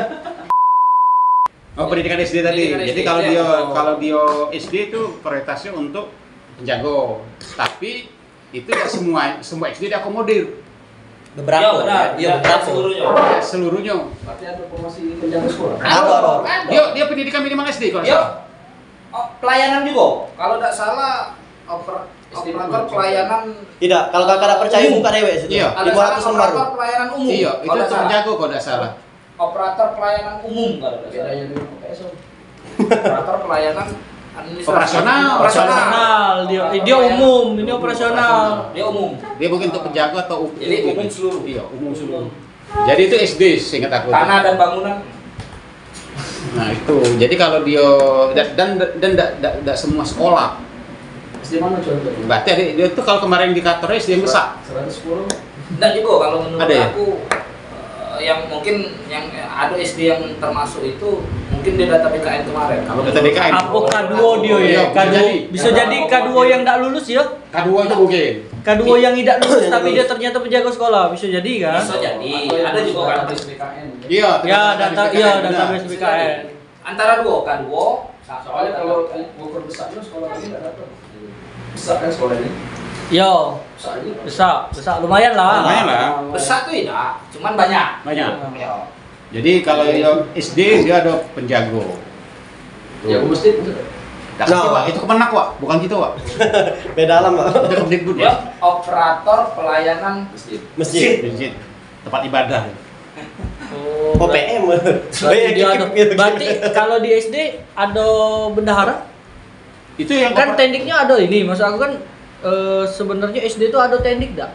Oh, pendidikan SD tadi. Pendidikan Jadi SD, kalau dia SD itu prioritasnya untuk penjaga. Tapi itu tidak semua SD diakomodir. Beberapa. Iya, beberapa. Seluruhnya. Berarti ada formasi penjaga sekolah. Ada. Dia pendidikan minimal SD kalau Yo. salah. Pelayanan juga. Kalau tidak salah operator pelayanan Tidak, kalau kakak tak percaya buka dewek situ. Iya. 500 lembar. operator pelayanan umum. Iya, itu Kalau untuk salah. penjaga kalau tidak salah. Operator pelayanan umum kalau tidak salah. Bedanya dengan PSO. Operator pelayanan administrasi. Operasional. Operasional. Dia umum, ini operasional. Dia umum. Dia mungkin untuk penjaga atau Jadi umum seluruh. Iya, umum seluruh. Jadi itu SD seingat aku. Tanah dan bangunan. Nah, itu. Jadi kalau dia dan tidak semua sekolah. SD mana contohnya? Berarti dia itu kalau kemarin indikatornya SD yang besar. 110. Dan juga kalau menurut Ada ya? aku yang mungkin yang ada SD yang termasuk itu mungkin di data BKN kemarin. Kalau data BKN. Apa K2 dia ya? Iya, K2. jadi. Bisa jadi K2 yang tidak lulus ya? K2 itu mungkin. K2 yang tidak lulus tapi dia ternyata penjaga sekolah. Bisa jadi kan? Bisa jadi. Ada juga kan. BKN. Iya, Ya, benar. database BKN. Antara dua K2. Soalnya kalau ukur besarnya sekolah ini nggak dapat. Besar kan sekolah ini? Yo, Besar aja. besar lumayan lah. Lumayan lah. Besar tuh tidak, cuman banyak. Banyak. Ya. Jadi kalau yang SD dia ada penjago. Ya, aku mesti Nah, Wak, itu kemenak, Wak, bukan gitu, Wak. Beda alam, Pak. Itu Kemdikbud, Ya, Wak. operator pelayanan Masjid. Masjid, tempat ibadah. Oh, PM. Berarti kalau di SD ada bendahara? Itu yang Kan tekniknya ada ini, maksud aku kan sebenarnya SD itu ada teknik enggak?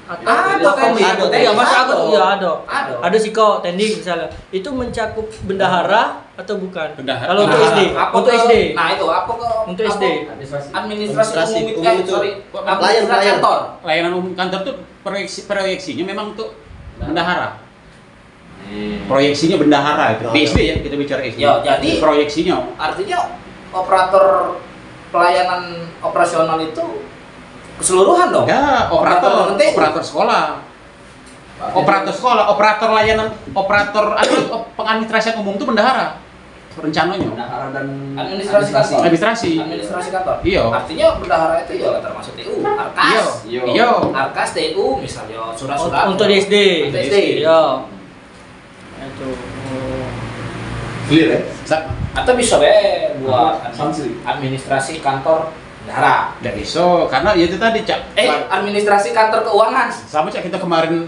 Atau Ada teknik, ada Iya, teknik. masa aku tuh ya ada. Ada. Ada siko teknik misalnya. Itu mencakup bendahara atau bukan? Bendahara. Kalau untuk Nah, SD. Apa Untuk ke- SD. Nah, itu apa ke Untuk apa? SD. administrasi. Administrasi umum Umum itu. sorry. Pelayan. Administrasi kantor. layanan umum kantor tuh proyeksinya memang untuk bendahara. Proyeksinya bendahara itu. Di SD ya, kita bicara SD. Ya, jadi- proyeksinya. Artinya operator pelayanan operasional itu keseluruhan dong. Ya, Operator nanti. operator sekolah. Operator sekolah, operator layanan, operator pengadministrasian umum itu bendahara. Rencananya. Bendahara dan Administrasi kantor. Administrasi. Administrasi kantor. Iya. Artinya bendahara itu ya termasuk TU, Arkas. Iya. Arkas TU misalnya surat-surat. Untuk di SD. Untuk SD. Iya. Itu. clear ya. Atau bisa be buat Sanksi. administrasi kantor bendahara. Tidak bisa, karena ya itu tadi, Cak. Administrasi kantor keuangan. Sama Cak, kita kemarin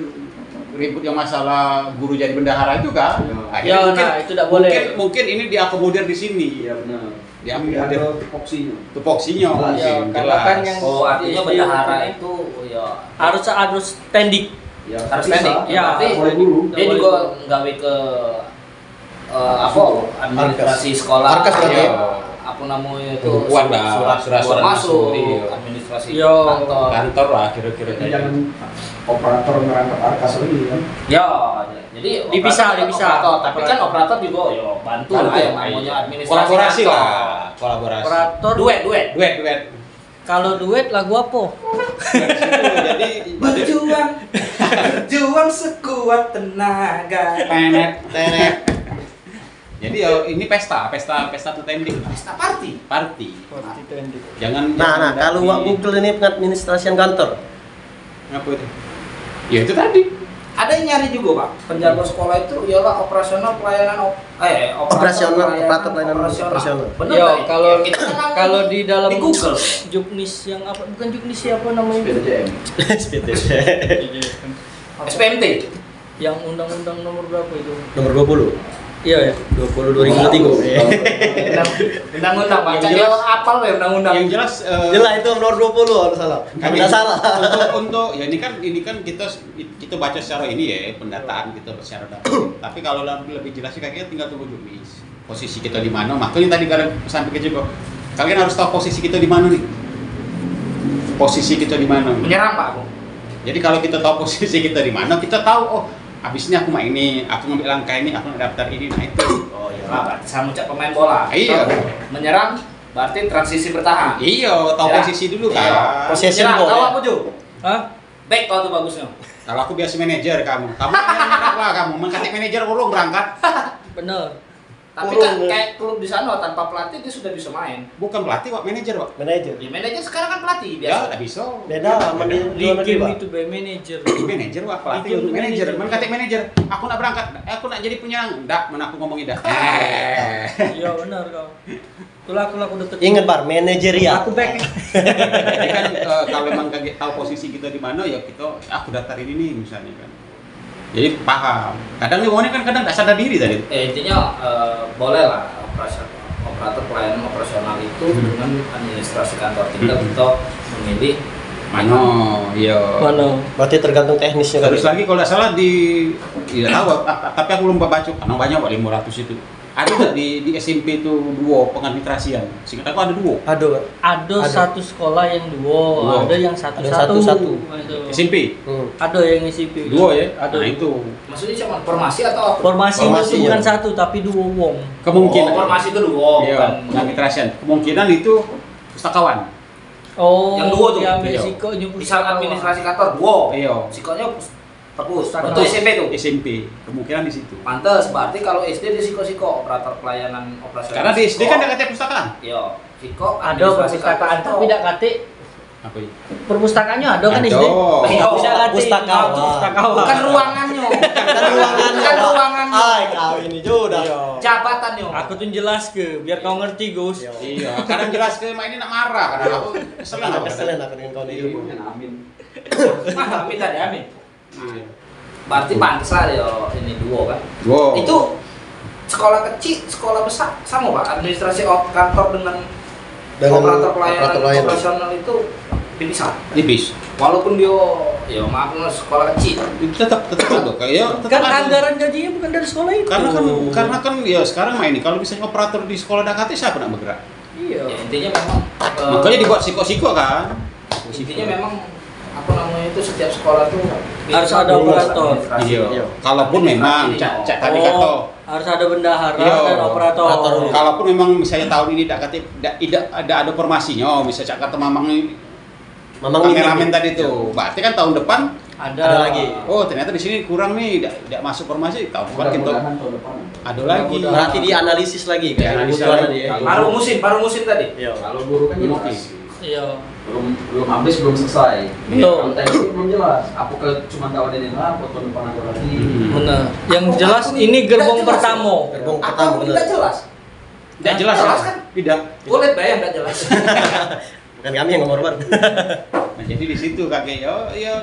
ribut yang masalah guru jadi bendahara itu kan. Ya, nah, itu tidak boleh. Mungkin ini diakomodir di sini. Iya benar. Diakomodir Ada tupoksinya. tupoksinya. Ya, mungkin, karena kan jelas. yang Oh, artinya SD bendahara itu ya harus tendik. Ya, harus bisa. pendek. Ya, Berarti boleh dulu. dia juga nggawe ke apa administrasi sekolah. Arkas berarti. Apa apa namanya itu Bukuan lah, surat surat masuk, iya. administrasi Yo. Kantor lah kira-kira. Jadi jangan operator ngerangkap arkas lagi kan. ya, jadi Dipisah, operator, dipisah. operator. Tapi kan operator juga yo bantu lah yang namanya administrasi Kolaborasi kantor. lah, kolaborasi. Operator. Duet. Duet. Kalau duet lagu apa? Jadi Berjuang sekuat tenaga. tenet. Jadi ya ini pesta tending. Pesta party. Party. Jangan Nah, kalau Wak Google ini pengadministrasian kantor. Apa itu? Ya itu tadi. Ada yang nyari juga pak, penjaga sekolah itu ialah operasional pelayanan Operasional operasional. Benar Yo, nggak? kalau Kita memang kalau di dalam di Google. Juknis yang apa? Bukan Juknis siapa namanya? PTJM. SPMT. Yang undang-undang nomor berapa itu? Nomor 20. Iya ya. 20 2023. Undang-undang pak. Yang Jadi apal ya undang-undang. Yang jelas Jelas itu nomor 20 harus salah. Enggak salah. Untuk ya ini kan kita baca secara ini ya pendataan kita secara data. Tapi kalau lebih jelas sih kayaknya tinggal tunggu juknis. Posisi kita di mana? Makanya tadi kalian sampai ke juga. Kalian harus tahu posisi kita di mana nih. Posisi kita di mana? Menyerang pak. Jadi kalau kita tahu posisi kita di mana, kita tahu oh habisnya aku main ini, aku ngambil langkah ini, aku daftar ini, nah itu. Oh iya lah, berarti sama ucap pemain bola. Iya. Menyerang berarti transisi bertahan. Iya, tahu Menyerang. posisi dulu kan. Iya. Possession Menyerang, ball, tahu ya? apa Ju? Hah? Back tahu tuh bagusnya. Kalau aku biasa manajer kamu nyerang lah kamu, mengkatik manajer urung berangkat. Bener. Tapi Kurung, kan ya. kayak klub di sana tanpa pelatih dia sudah bisa main. Bukan pelatih, Wak, manajer, Wak. Manajer. Ya manajer sekarang kan pelatih Ya, biasa. enggak bisa. Beda sama di Di luar negeri, game Pak. itu by manager. Manajer, Wak, pelatih Itu untuk manajer, manajer. mengkatik manajer. Aku nak berangkat, aku nak jadi penyerang. Enggak, mana aku ngomongin dah. Iya benar kau. Itulah aku deket. Ingat, Bar, manajerial. Aku back. Jadi kan kalau memang kaget tahu posisi kita di mana ya kita aku daftar ini nih misalnya kan. Jadi paham. Kadang nih kan kadang enggak sadar diri tadi. Intinya boleh lah operator pelayanan operasional itu dengan administrasi kantor tinggal kita memilih Mana? Iya. Mana? Berarti tergantung teknisnya kan. Terus lagi kalau nggak salah tidak tahu, tapi aku belum baca. Karena banyak Pak 500 itu. Ada nggak di SMP itu duo pengadministrasian? Singkat aku ada duo. Aduh, Pak. Ada satu sekolah yang duo, Duo. ada yang satu Ada satu-satu. SMP Ada yang isi itu. duo ya. Ada. Nah itu maksudnya cuma formasi atau apa? Formasi Formasi, itu ya. bukan satu tapi duo wong. kemungkinan. formasi itu dua Iya, bukan pengadministrasian. Kemungkinan itu pustakawan. Oh, Yang duo tuh? diambil Iya. siko nyebut misal administrasi kantor dua Iya. sikonya perpus Pustakawan. untuk SMP tuh SMP. Kemungkinan di situ. pantes berarti kalau SD di siko operator pelayanan operasional Karena di SD kan ada pustakawan. iya siko ada administrasi perpustakaan kantor. tapi tidak kate Apa itu? perpustakaannya ada kan Ada. SD. Iya, Bisa kate pustakawan. pustakawan. bukan ruangannya Kan ruangannya. bukan ruangannya Ay, kau ini juga. jabatannya Aku tuh jelas ke biar kau ngerti Gus. Iya, kadang jelas ke ini nak marah karena aku kesel Aku nggak keselin aku dengan kau ini. Amin. amin tadi amin Iya. berarti pantes lah ya ini duo kan Wow. itu sekolah kecil sekolah besar sama pak administrasi kantor dengan operator pelayanan operasional itu dipisah tipis. walaupun dia ya maaf sekolah kecil Itu tetap ada kayak Kan anggaran gajinya bukan dari sekolah itu. karena kan ya sekarang main ini kalau misalnya operator di sekolah Dakate siapa nak bergerak? Iya. ya, intinya memang Makanya dibuat siko-siko kan. intinya memang apa namanya itu setiap sekolah tuh Harus ada operator. Iya. Kalaupun memang cak tadi kata Oh, harus ada bendahara Iya. dan operator. kalaupun memang misalnya tahun ini Dakate tidak ada formasinya, misalnya cak kata Mamang ini Mamang kameramen tadi tuh. Berarti kan tahun depan Ada lagi. oh ternyata di sini kurang nih tidak masuk formasi tahun depan kita Mudah-mudahan tahun depan. ada lagi. Berarti dianalisis lagi kayak Dianalisis kebutuhan lagi. tadi ya. paruh musim tadi Iya. Kalau guru kan jelas. Oke. Iya. Belum habis belum selesai. Betul. Kalau teknik belum jelas. Apa cuma tahu ada ini lah, tahun depan ada lagi. Benar. Yang jelas ini gerbong Nggak jelas, pertama. Gerbong apa pertama tidak benar. jelas Tidak jelas Jelas ya? kan? Tidak. boleh bayang tidak jelas Bukan kami yang ngomong, Bar. Nah, jadi di situ kakek ya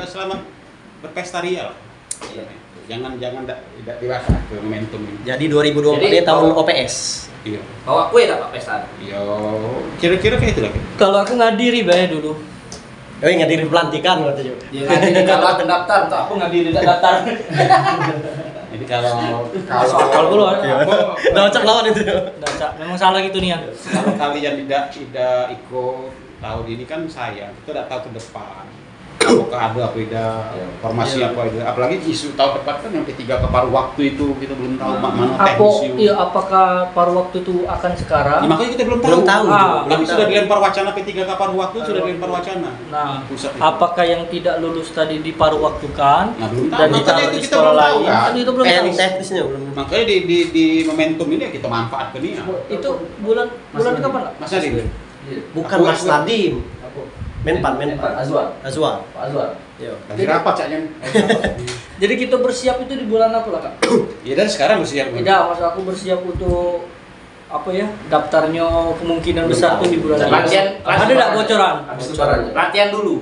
selamat berpesta ria lah. Jangan tidak dirasa ke momentum ini. Jadi 2024 Jadi, ini tahun kalau- OPS. Iya. bawa kue tak pak pesta Iya. Kira-kira kayak itu lah. Kak. Kalau aku ngadiri bayar dulu. Oh, ingat diri pelantikan waktu itu. ya nggak jadi kalau aku daftar untuk aku nggak diri daftar Jadi kalau Akal dulu, Udah cocok lawan itu. Cak, memang salah gitu nih ya. kalau kalian tidak ikut tahun ini kan saya, kita tidak tahu ke depan. Apakah ada apa tidak formasi apa itu, apalagi isu tahun depan kan yang ketiga ke paruh waktu itu kita belum tahu mana teknis. Iya, apakah paruh waktu itu akan sekarang? Ya, makanya kita belum tahu. Belum Sudah dilempar wacana P3 ke paruh waktu, sudah dilempar wacana. Nah, Pusat itu. apakah yang tidak lulus tadi di paruh waktu kan? Nah, belum tahu. Dan Makanya ditaruh itu di kita sekolah belum tahu, lain? kan? Kan itu belum Yang tahu. teknisnya belum. Makanya di momentum ini ya kita manfaatkan ini. Itu bulan kapan lah? Mas Nadiem. Bukan Mas Nadiem. Menpan. Azwar. Azwar. Azwar. Iya. Lagi rapat caknya. Jadi kita bersiap itu di bulan apa lah, Kak? Ya dari sekarang bersiap. Tidak, maksud aku bersiap untuk apa ya? Daftarnya kemungkinan besar tuh di bulan apa? Latihan- Ada enggak bocoran? Bocorannya. Latihan dulu.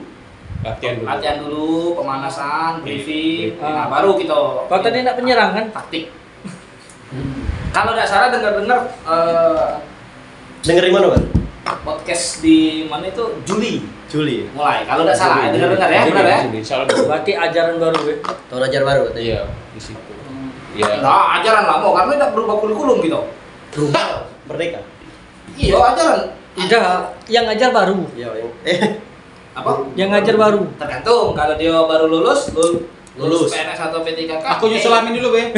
Latihan dulu. Pemanasan, briefing. Ah. Nah, baru kita Kalau tadi enggak penyerang kan? taktik. Kalau tidak salah dengar-dengar Dengerin mana, Bang? podcast di mana itu Juli mulai. Kalau tidak salah, dengar-dengar ya, benar ya? Insyaallah. Berarti ajaran baru ya. Tahun ajar baru katanya. Iya, di situ. Iya. Nah, ajaran lama karena tidak berubah kurikulum gitu. Berubah. Merdeka. Iya, ajaran. Tidak, yang ngajar baru. Iya, Apa? Yang ngajar baru. Tergantung kalau dia baru lulus Lulus. PNS atau P3K. Aku nyusul Amin dulu, Be.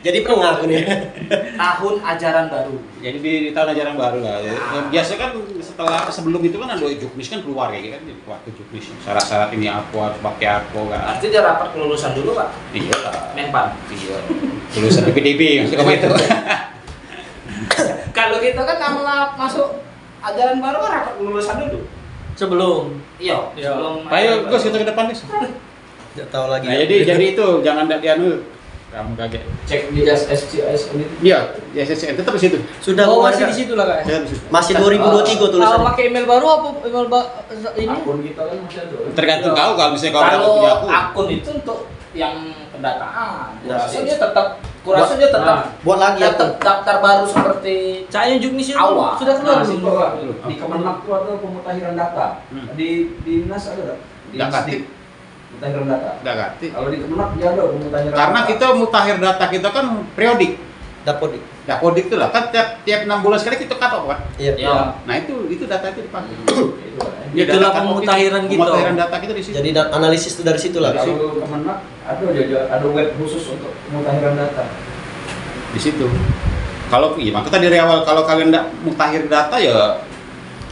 Jadi penengah aku nih. Tahun ajaran baru. Jadi di tahun ajaran baru lah. Biasanya kan sebelum itu kan ada juknis kan keluar kayak gitu kan, waktu juknis. Syarat-syarat ini apa, harus pakai apa kan. Artinya dia rapat kelulusan dulu, Pak. Iya lah. Menpan. Iya. Lulusan PDB maksudnya kamu itu. Kalau kita kan namanya masuk ajaran baru kan rapat kelulusan dulu. Sebelum. Iya, Iya. sebelum Ayo, Gus kita ke depan, Gus. Enggak tahu lagi. Nah, jadi itu jangan dianu. Kamu kaget. Cek di SCS ini. Iya, ya SSN tetap di situ. Sudah Oh, Marga. masih di situ lah, Kak. Tetap di situ. Masih 2023 tulisannya. Pakai email baru apa email ini? Akun kita kan masih ada. Tergantung kau kalau misalnya kau ada kalau punya aku. akun itu untuk yang pendataan. Ya, Kurasa sih. dia tetap kurasa dia tetap Buat lagi ya. tetap daftar baru seperti Cahaya Juknis itu Awal. sudah keluar Nah, belum? situ, Kak. Di Kemenak itu ada pemutakhiran data. Di Dinas ada nggak? Di Nggak Nasdaq. Pemutakhiran data. Enggak ganti. Kalau di Kemenak ya ada pemutakhiran Karena data. kita mutakhir data kita kan periodik. Dapodik. Dapodik itu lah kan tiap 6 bulan sekali kita cut off kan. Iya. ya. Nah itu data itu dipakai. Itu kan, ya. Ya, Itulah data cut off pemutahiran itu, gitu. Pemutahiran data kita di situ. Jadi analisis itu dari situ lah. Kalau Kemenak ada web khusus untuk pemutakhiran data. Di situ. Kalau iya maka tadi dari awal kalau kalian enggak mutakhir data ya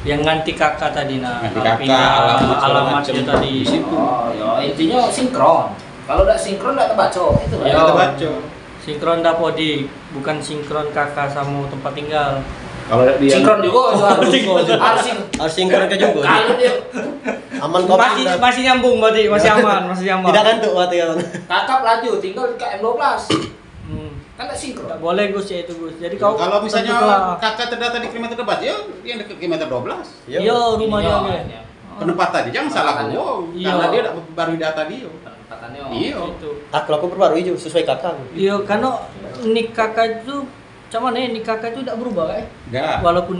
Yang ganti kakak tadi nah. Ganti kakak, pindah alamat, segala alamatnya macam. tadi. Di situ. Oh, ya intinya sinkron. Kalau tidak sinkron tidak terbaca. Itu Ya, ya. kita baca. Sinkron Dapodik, bukan sinkron kakak sama tempat tinggal. Kalau dia Sinkron juga itu harus harus Harus sinkron ke juga. Kalau dia Aman kopi. Masih nyambung berarti, masih aman, masih aman. Tidak ngantuk mati kan. kakak laju tinggal di KM12. Hmm. Kan tidak sinkron. Nggak boleh Gus ya itu Gus. Jadi kau kalau misalnya tentulah. kakak terdata di kilometer 12 ya yang dekat kilometer 12. Iya rumahnya Iya, Ge. iya. Penempatannya jangan salah Penempatannya. bohong Iya. karena dia tidak baru data dia. Penempatannya. Iya. Itu. Aku perbarui juga sesuai kakak. Iya, karena nik kakak itu cuman nik kakak itu tidak berubah kan? Enggak. Walaupun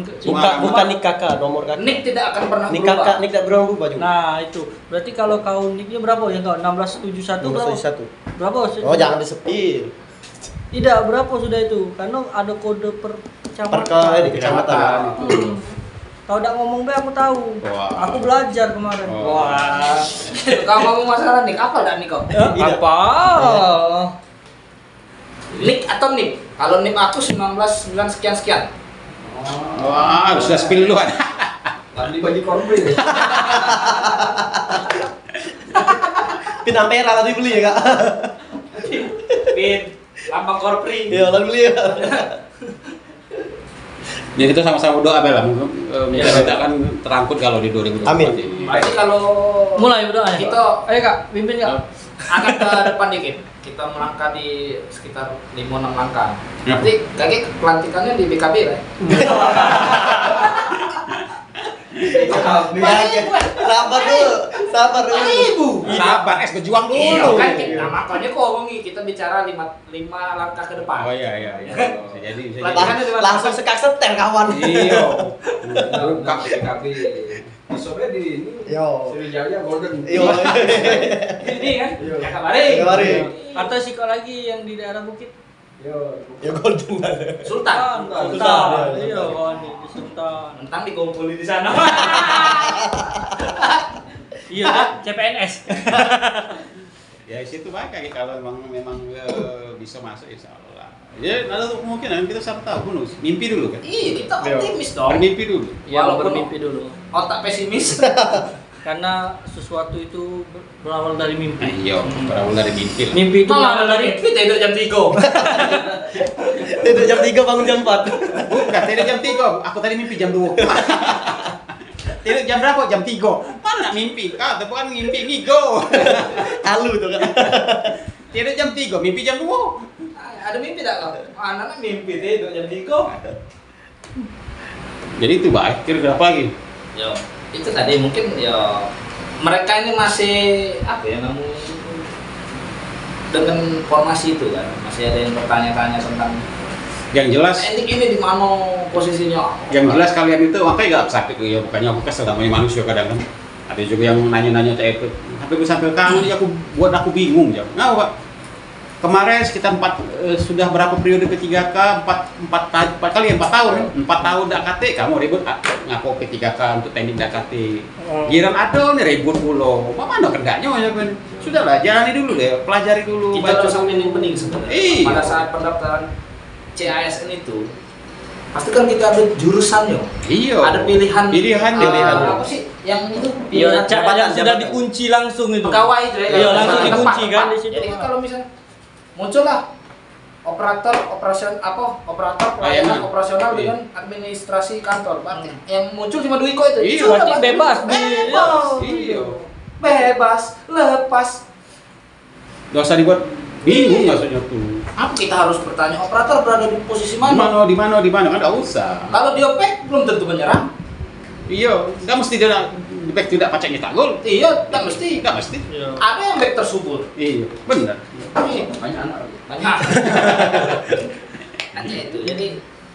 Bukan nik kakak, nomor kakak. Nik tidak akan pernah Nik berubah. kakak, nik tidak berubah juga. Nah, itu. Berarti kalau kau niknya berapa ya kau? 1671 berapa? 171. Berapa? Oh, jangan disepil. Tidak, berapa sudah itu? Karena ada kode per Perka di kecamatan. Hmm. Kau udah ngomong be aku tahu. Wah. Aku belajar kemarin. Oh. Wah. Kalau ngomong masalah nik, apa dak nik kau? Tidak. Apa? Nik atau nip? Kalau nip aku 19 sekian. Wah, sudah spill duluan. Tadi bagi konflik. Pin ampera tadi beli ya, Kak. Pin, lambang korpri. Iya, lalu beli ya. Jadi kita sama-sama doa Bel lah. Kita akan terangkut kalau di 2024 Amin. ini. Berarti kalau Mulai udah ya. Kita- ayo Kak, pimpin Kak. angkat ke depan dikit, kita melangkah di sekitar 5-6 langkah. Ya. Nanti kaki pelantikannya di BKB lah. Sabar dulu. Sabar dulu. Ibu. Sabar, berjuang dulu. Iya kan kita makanya kok ngomongi kita bicara 5 langkah ke depan. Oh iya. Bisa jadi. Pelantikannya di mana? Langsung sekak setel kawan. Iya. Buka PKB. Besoknya di ini. Yo. Sriwijaya Golden. Yo. Ini kan? Ya kabarin. Kabarin. Atau Siko lagi yang di daerah Bukit. Ya Golden ada. Sultan. Sultan. Iya, kawan di Sultan. Tentang dikumpulin di sana. Iya kan, CPNS. Ya situ baik kayak kalau memang bisa masuk insya Allah. Ya ada kemungkinan kita siapa tahu bonus. Mimpi dulu kan. Iya, kita optimis dong. Bermimpi dulu. Ya, Walaupun bermimpi dulu. Otak pesimis. Karena sesuatu itu berawal dari mimpi. Iya, berawal dari mimpi lah. Mimpi itu berawal dari kita tidur jam 3. Tidur jam 3 bangun jam 4. Bukan, tidur jam 3. Aku tadi mimpi jam 2. Tidur jam berapa? Jam 3. Mana mimpi? Kata bukan mimpi, ngigo. Halu tuh kan. Tidur jam 3, mimpi jam 2. Ada mimpi tak kau? Anak mimpi tidur jam 3. Jadi itu baik, kira berapa lagi? Yo, itu tadi mungkin ya mereka ini masih apa ya namanya dengan formasi itu kan masih ada yang bertanya-tanya tentang Yang jelas etik ini di mana posisinya. yang jelas kalian itu makanya gak sakit ya, bukannya aku kesel namanya manusia kadang kan. Ada juga yang nanya-nanya kayak itu. Tapi aku sampai kamu aku buat aku bingung ya. Nah, Pak. Kemarin sekitar sudah berapa periode ke-3K? 4 kali 4 tahun. 4 tahun dak KT kamu ribut ngaku ke-3K untuk teknik dak KT. Giran ada nih ribut pula. Mana kendaknya ya kan. Sudahlah, jalani dulu deh, pelajari dulu. Kita harus bening sebenarnya. Iya. Pada saat pendaftaran CASN itu pasti kan kita ada jurusannya. Iya. Ada pilihan. Pilihan. Apa sih yang itu? Iya, Pilihan yang sudah dikunci langsung itu. pegawai itu ya. Iya, langsung Tempat, dikunci kan tempat. di situ. Jadi kan kalau misalnya muncullah operator pelayanan operasional Iya. dengan administrasi kantor. Berarti yang muncul cuma Duiko itu. Iya, Sudah, berarti Pak. bebas. Bebas. Iya. Bebas, lepas. Gak usah dibuat bingung maksudnya tuh. Apa kita harus bertanya operator berada di posisi mana? Di mana kan enggak usah. Kalau dia back belum tentu menyerang. Iya, enggak mesti dia di back tidak pacak nyetak gol. Iya, tidak mesti. Enggak mesti. Iya. Ada yang back tersubur. Iya, benar. Iya. Banyak anak. Banyak. Hanya itu. Jadi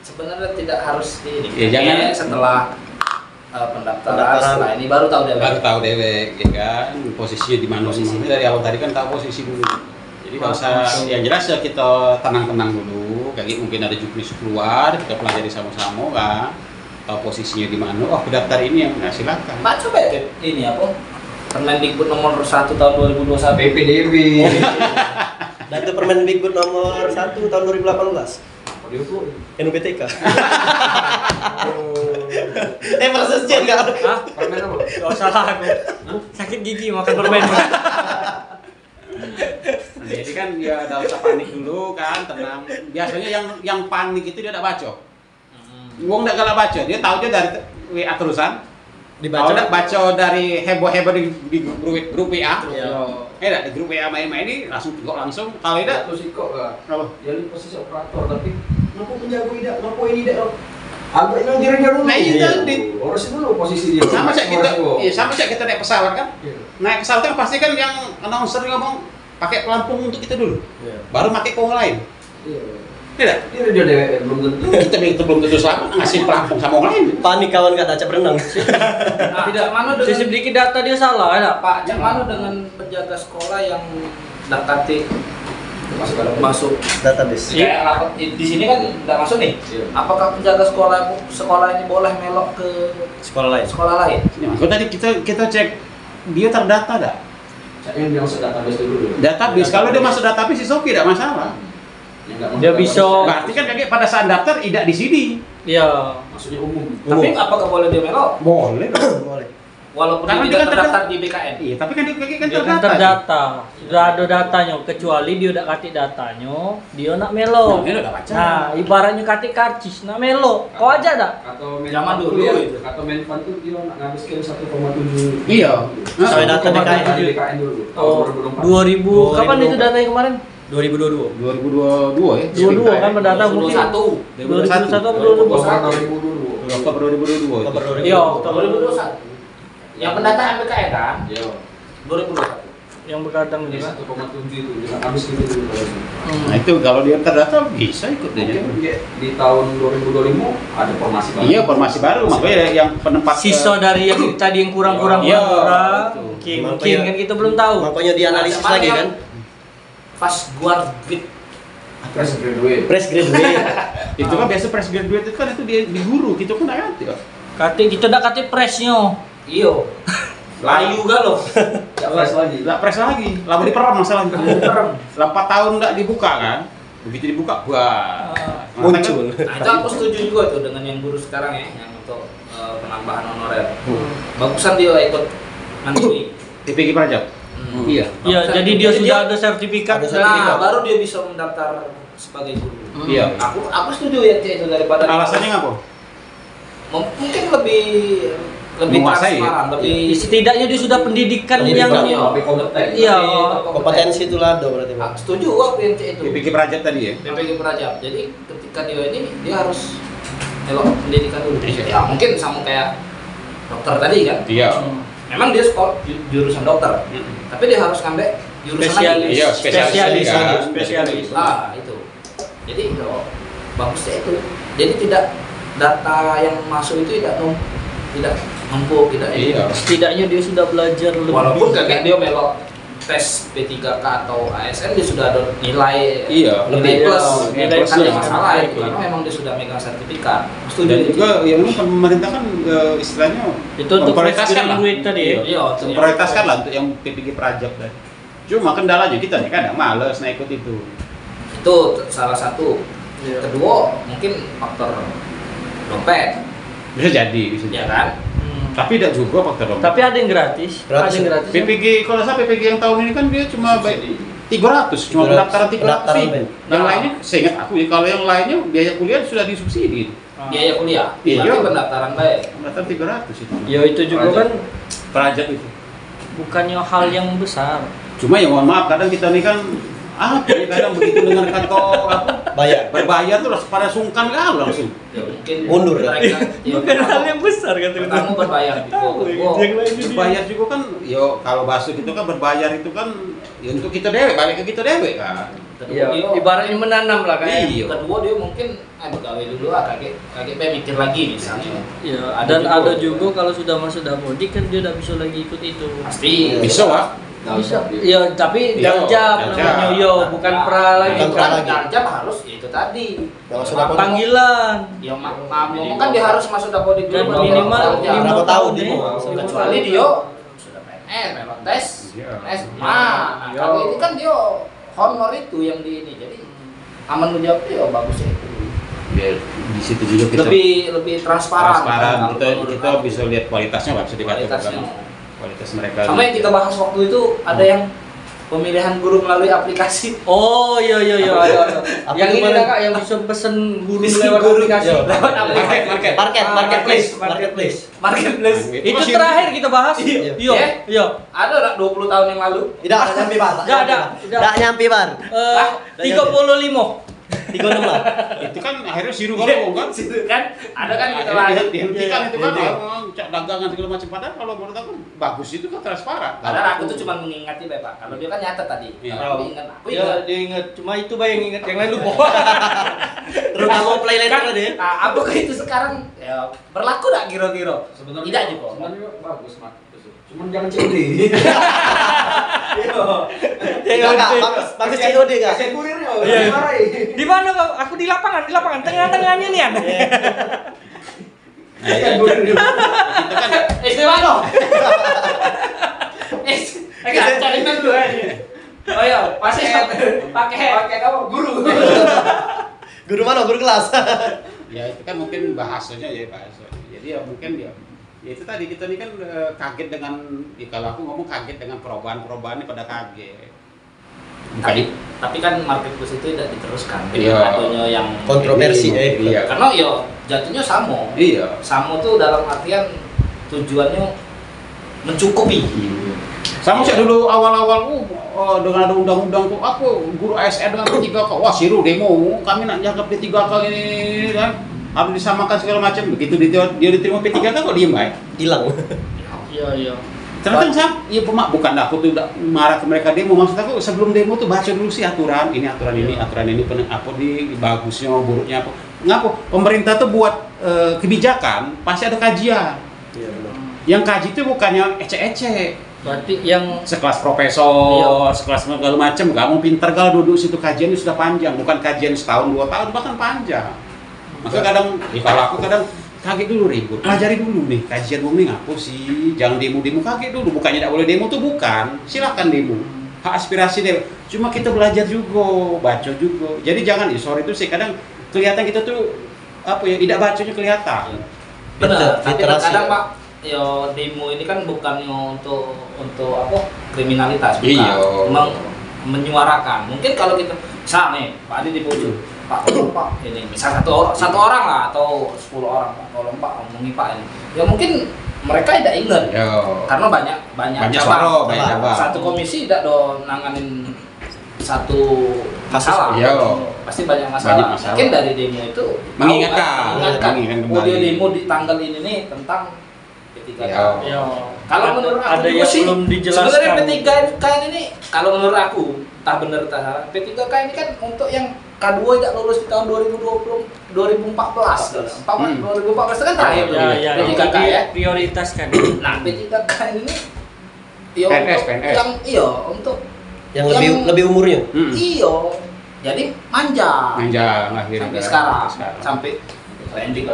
sebenarnya tidak harus di Ya, jangan. setelah pendaftaran setelah ini baru tahu deh. Baru tahu dewek, ya kan, posisinya di mana sih. Dari awal tadi kan tahu posisi dulu. Jadi kalau usah, yang jelas ya kita tenang-tenang dulu. Kayak mungkin ada juknis keluar, kita pelajari sama-sama kan. Tahu posisinya di mana. Oh, daftar ini yang silakan. Pak coba ya ini apa? Permendikbud nomor 1 tahun 2021. PPDB. Data Permendikbud nomor 1 tahun 2018. NUPTK. Proses jen enggak? Hah? Permen apa? Gak usah lah aku. Sakit gigi makan permen. Jadi kan dia enggak usah panik dulu kan, tenang. Biasanya yang panik itu dia enggak baca. Wong enggak galak baca, dia tahu dia dari WA terusan. Dibaca. Kalau baca dari heboh-heboh di grup WA. Iya. Di grup WA main-main ini langsung langsung. Kalau tidak Terus kok enggak? apa? Dia di posisi operator tapi ngapu penjago tidak, ngapu ini tidak. Agak yang kira-kira dulu. Nah, itu tadi. Urus dulu posisi dia. Sama sih kita, Urus. iya sama sih kita naik pesawat kan. Iya. Naik pesawat kan pasti kan yang announcer ngomong pakai pelampung untuk kita dulu. Iya. Baru pakai kong lain. Iya. Tidak? Dia DWR belum tentu. Kita belum tentu sama ngasih pelampung sama orang lain. Panik kawan enggak ada berenang. Nah, tidak mana dengan Sisi sedikit data dia salah ada. Pak Cak Mano dengan penjaga sekolah yang dakati masuk Database. kayak rapat di sini kan nggak masuk nih. Iya. Apakah penjaga sekolah ini boleh melok ke Sekolah lain. sekolah lain? Ya, makanya tadi kita cek dia terdata dah. Yang dia masuk database dulu. Database kalau dia masuk database sih oke tidak masalah. Yang nggak masuk Dia database, bisa- Berarti kan kayak pada saat daftar tidak di sini. Iya. maksudnya umum. Tapi apakah boleh dia melok? Boleh dong. Boleh. Walaupun Karena dia dia tidak kan terdaftar di BKN. Iya, tapi kan dia kan Dia kan terdata. terdata. Sudah ada datanya kecuali dia udah katik datanya, dia nak melo. Nah, dia udah baca. Nah, ibaratnya katik karcis nak melo. Kau aja dah. Atau Zaman dulu ya, itu. atau Menfan tuh dia nak ngabiskan 1,7. Iya. Sampai data DKN. DKN dulu. Oh, 2000. Kapan itu datanya kemarin? 2022. 2022 ya. 22 kan mendata mungkin. 2021. 2021 atau 2022? Oktober 2022. Oktober 2022. Oktober 2022. Iya, 2021. Yang pendataan BKN kan? Iya. 2021. yang berkadang Jadi juga. 1,7 itu dia habis gitu dulu. Nah itu kalau dia terdata bisa ikut aja. Mungkin di tahun 2025 ada formasi baru. Iya formasi baru, makanya yang penempat Sisa dari yang tadi yang kurang-kurang Iya, kurang-kurang. betul. Mungkin kan kita belum tahu. Makanya dianalisis lagi kan. pas graduate. Fresh graduate. Fresh graduate. Itu kan biasa fresh graduate itu kan itu di guru gitu kan nanti. Kate kita dak kate presnya. Iyo. Layu kan loh. Ya fresh lagi. Lah fresh lagi, lama diperam masalahnya. Lah 4 tahun enggak dibuka kan. Begitu dibuka, wah. Muncul. Nah, itu aku setuju juga tuh dengan yang guru sekarang ya, yang untuk penambahan honorer. Bagusan dia ikut mandiri. TPG Prajab. Iya. Iya, jadi dia sudah ada sertifikat. Nah, baru dia bisa mendaftar sebagai guru. Iya. Aku setuju ya itu daripada Alasannya ngapa? mungkin lebih Menguasai, transparan, lebih Setidaknya dia sudah pendidikan yang lebih kompeten. Iya. Kompetensi itu lado berarti. Ah, setuju aku yang itu. TPG Prajab tadi ya. PPG Prajab. Jadi ketika dia harus melok pendidikan dulu. Ya mungkin sama kayak dokter tadi kan. Iya. Memang dia sekolah jurusan dokter, tapi dia harus ngambil jurusan Spesialis. lagi. Iya, spesialis kan. Spesialis. Ah itu. Jadi bagusnya itu. Jadi tidak data yang masuk itu tidak numpuk, tidak Iya. Setidaknya dia sudah belajar lebih. Walaupun kakek dia melok tes P3K atau ASN dia sudah ada nilai Iya. nilai plus, nilai kan plus. yang masalah itu Iya. karena memang dia sudah megang sertifikat. Setuju Dan itu. juga yang pemerintah kan istilahnya Itu untuk memprioritaskan lah. duit tadi ya. Iya, untuk yang- Memprioritaskan lah untuk yang PPG Prajab tadi. Cuma kendalanya kita nih kadang males naik ikut itu. itu salah satu. Iya. Kedua mungkin faktor dompet, Bisa jadi, bisa ya jadi. kan? Tapi tidak juga faktor dompet. Tapi ada yang gratis. Gratis. Ada yang gratis. PPG kalau saya PPG yang tahun ini kan dia cuma baik 300, cuma 300. pendaftaran 300 Pendaftaran, ribu. Ben. Yang Nah. lainnya, seingat aku ya, kalau yang lainnya biaya kuliah sudah disubsidi. Biaya kuliah, Iya. berarti pendaftaran baik. Pendaftaran 300 itu. Ya itu juga kan Prajab itu. bukannya hal yang besar. Cuma ya mohon maaf kadang kita nih kan apa ya kadang begitu dengar kata apa Bayar. berbayar tuh pada sungkan kan langsung. Ya, mungkin Mundur, kan? mereka ya, Bukan hal yang besar kan pertama berbayar gitu. Berbayar juga kan, yo kalau bahasa gitu kan berbayar itu kan ya untuk kita dewek, balik ke kita dewek kan. Kedua Iya, dia ibaratnya menanam lah kayak. Iya. kedua dia mungkin pegawai dulu lah, kakek mikir lagi misalnya. Iya, Ada dan juga. ada juga kalau sudah masuk dapodik kan dia udah bisa lagi ikut itu. Pasti Bisa lah. Bisa. Iya, tapi Iya, darjab darjab. namanya yo, bukan pra lagi. Bukan pra kan lagi. darjab harus ya itu tadi. Yang sudah Panggilan. Ya ngomong kan dia harus masuk dapodik Dan dulu. baru minimal darjab. Berapa tahun nih? dia? Kecuali dia sudah PNS, memang tes, Iya. tes. Nah, Iya. kalau ini kan dia honor itu yang di ini, jadi aman menjawab dia bagusnya itu. Biar di situ juga kita Lebih transparan. transparan, Kalau kita menurut bisa lihat kualitasnya lah, bisa dikatakan kualitasnya. kualitas mereka. Sama yang kita bahas waktu itu ada yang pemilihan guru melalui aplikasi. Oh iya iya iya ada. Apa Yang itu, ini Bang? dah, Kak yang bisa pesen guru Pesen lewat guru. aplikasi. Iya. Lewat aplikasi. Marketplace. Marketplace. Itu terakhir kita bahas. Iya. Iya. Ya? Iya. Ada nggak 20 tahun yang lalu? Tidak nyampe bar. Nggak ada. Tidak nyampe bar. 35. 36 lah. Itu kan akhirnya siru kalau kan. Kan ada kan kita Akhirnya lagi. dihentikan itu kan Iya. cak dagangan segala macam, padahal kalau menurut aku bagus itu kan transparan. Padahal aku tuh cuma mengingati Pak. Kalau dia kan nyatet tadi. Iya. Kalau diingat aku Ya ingat. dia ingat cuma itu Bay yang ingat yang lain lupa. Terus kamu play later Kan, tadi. apakah itu sekarang ya, berlaku nggak kira-kira? Sebenarnya Tidak juga. Sebenarnya bagus, Mak. Cuman jangan COD. Enggak, Kak. Bagus COD, Kak. Saya kurirnya. Iya. Dimarahin. Di mana Kak? Aku di lapangan, tengah-tengahnya nih ada. Saya kurirnya. Kita kan Istimewa dong. Enggak, cari dulu aja. Oh iya, pasti pakai apa? Guru. Guru mana? Guru kelas. ya itu kan mungkin bahasanya ya bahasa. Jadi ya mungkin ya itu tadi kita ini kan kaget dengan ya kalau aku ngomong kaget dengan perubahan-perubahan ini pada kaget. Tapi kan marketplace itu tidak diteruskan. Iya. Adanya yang Kontroversi Iya. karena ya jatuhnya samo. Iya. Samo tuh dalam artian tujuannya mencukupi. Sama sih dulu awal-awal dengan ada undang-undang tuh apa guru ASN dengan P3K, wah siru demo, kami nak jaga P3K ini kan harus disamakan segala macam. Begitu dia diterima P3K kok diem aja. Hilang. Iya iya. Ternyata sam, iya pemak bukan aku tuh udah marah ke mereka demo, maksud aku sebelum demo tuh baca dulu sih aturan ini apa di bagusnya buruknya apa. Ngapa pemerintah tuh buat kebijakan pasti ada kajian. Iya benar. Yang kaji itu bukannya ece-ece. Berarti yang Sekelas profesor, sekelas segala macam, kamu pinter kalau duduk situ kajiannya sudah panjang, bukan kajian setahun 2 tahun bahkan panjang. Maka kadang, kalau aku kadang kaget dulu ribut, pelajari dulu nih kajian bumi ngapu sih, jangan demo kaget dulu, bukannya tidak boleh demo tuh bukan, silakan demo, hak aspirasi demo. Cuma kita belajar juga, baca juga. Jadi jangan sorry itu sih kadang kelihatan kita tuh apa ya tidak bacanya kelihatan. Benar, tapi literasi. kadang Pak, yo demo ini kan bukannya untuk apa kriminalitas, bukan. Iya. Memang menyuarakan. Mungkin kalau kita misal nih, Pak Adi dipujuk, Pak, tolong Pak, ini misal satu orang lah atau 10 orang, Pak, tolong Pak omongi Pak ini. Ya mungkin mereka tidak ingat, karena banyak cabang. Satu komisi tidak nanganin satu masalah. Pasti banyak masalah. Mungkin dari demo itu mengingatkan. Oh dia demo di tanggal ini nih tentang P3K. Kalau menurut aku ada yang sih, belum dijelaskan. sebenarnya P3K ini kalau menurut aku entah benar entah salah, P3K ini kan untuk yang K2 tidak lulus di tahun 2014 itu kan terakhir P3K ya. Prioritaskan. Nah P3K ini PNS. Untuk yang lebih umurnya. jadi manja sampai sekarang sampai tendik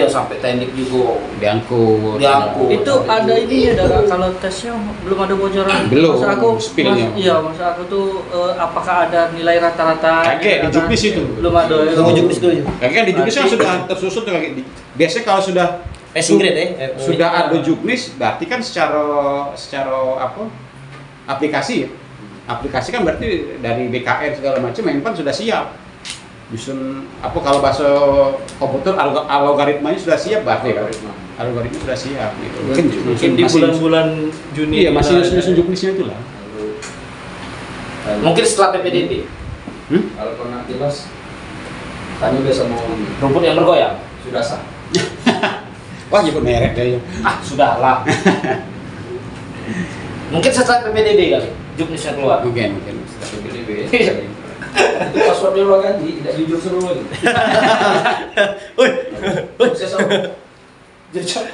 sampai tendik juga diangkut Itu ada ini ya kalau tesnya belum ada bocoran. Belum, Maksud aku spillnya. maksud aku tuh apakah ada nilai rata-rata? Kayak di Juknis itu. Belum ada. Tunggu Juknis dulu. Kayak kan di Juknis kan sudah tersusun tuh kayak biasanya kalau sudah Passing grade sudah ada Juknis berarti kan secara apa? Aplikasi kan berarti dari BKN segala macam Menpan sudah siap. Nyusun apa kalau bahasa komputer algoritmanya sudah siap berarti kan. Algoritma sudah siap gitu. Mungkin di bulan-bulan Juni. Iya, masih nyusun Juknisnya itu lah. mungkin setelah PPDB. Kalau pernah jelas, tanya biasa mau Rumput yang bergoyang sudah sah. Wah, nyebut merek deh. sudahlah. Mungkin setelah PPDB kali Juknisnya keluar. Mungkin. PPDB. Itu passwordnya lo ganti, tidak jujur seru lagi.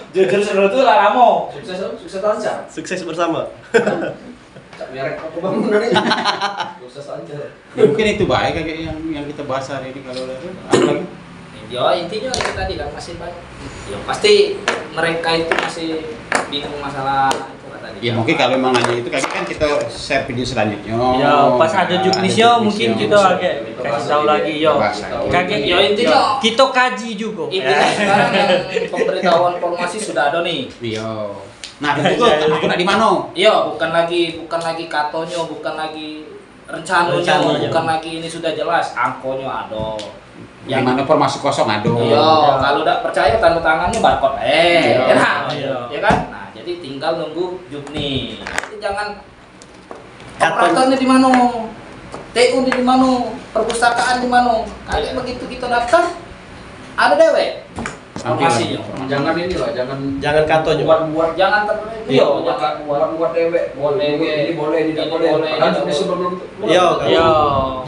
Jujur seru itu Laramo. Sukses lancar. Sukses bersama. Tak merek apa bangunan ini. Sukses lancar. Ya, mungkin itu baik kayak yang kita bahas hari ini kalau ada apa lagi? Ya intinya itu tadi kan masih banyak. Ya pasti mereka itu masih bingung masalah itu tadi. Ya mungkin kalau memang nanya itu kan kita share video selanjutnya. Ya pas ada Juknisnya mungkin kita agak kasih tahu lagi yo. Kaget Ya intinya kita kaji juga. intinya sekarang yang pemberitahuan formasi sudah ada nih. Iya. Nah, itu aku nak di mana? Iya, bukan lagi katonyo, bukan lagi rencananya, bukan lagi ini sudah jelas angkonya ada. Yang mana formasi kosong ada. Iya, kalau tidak percaya tanda tangannya barcode. Ya kan? Nah, jadi tinggal nunggu Juknis. Jadi jangan operatornya di mana? TU di mana? Perpustakaan di mana? Kali begitu kita daftar ada dewek. Informasinya. Jangan inilah, Jangan katonyo. buat Jangan buat dewek. Ini boleh, tidak boleh. Padahal Juknis sebelum Iya.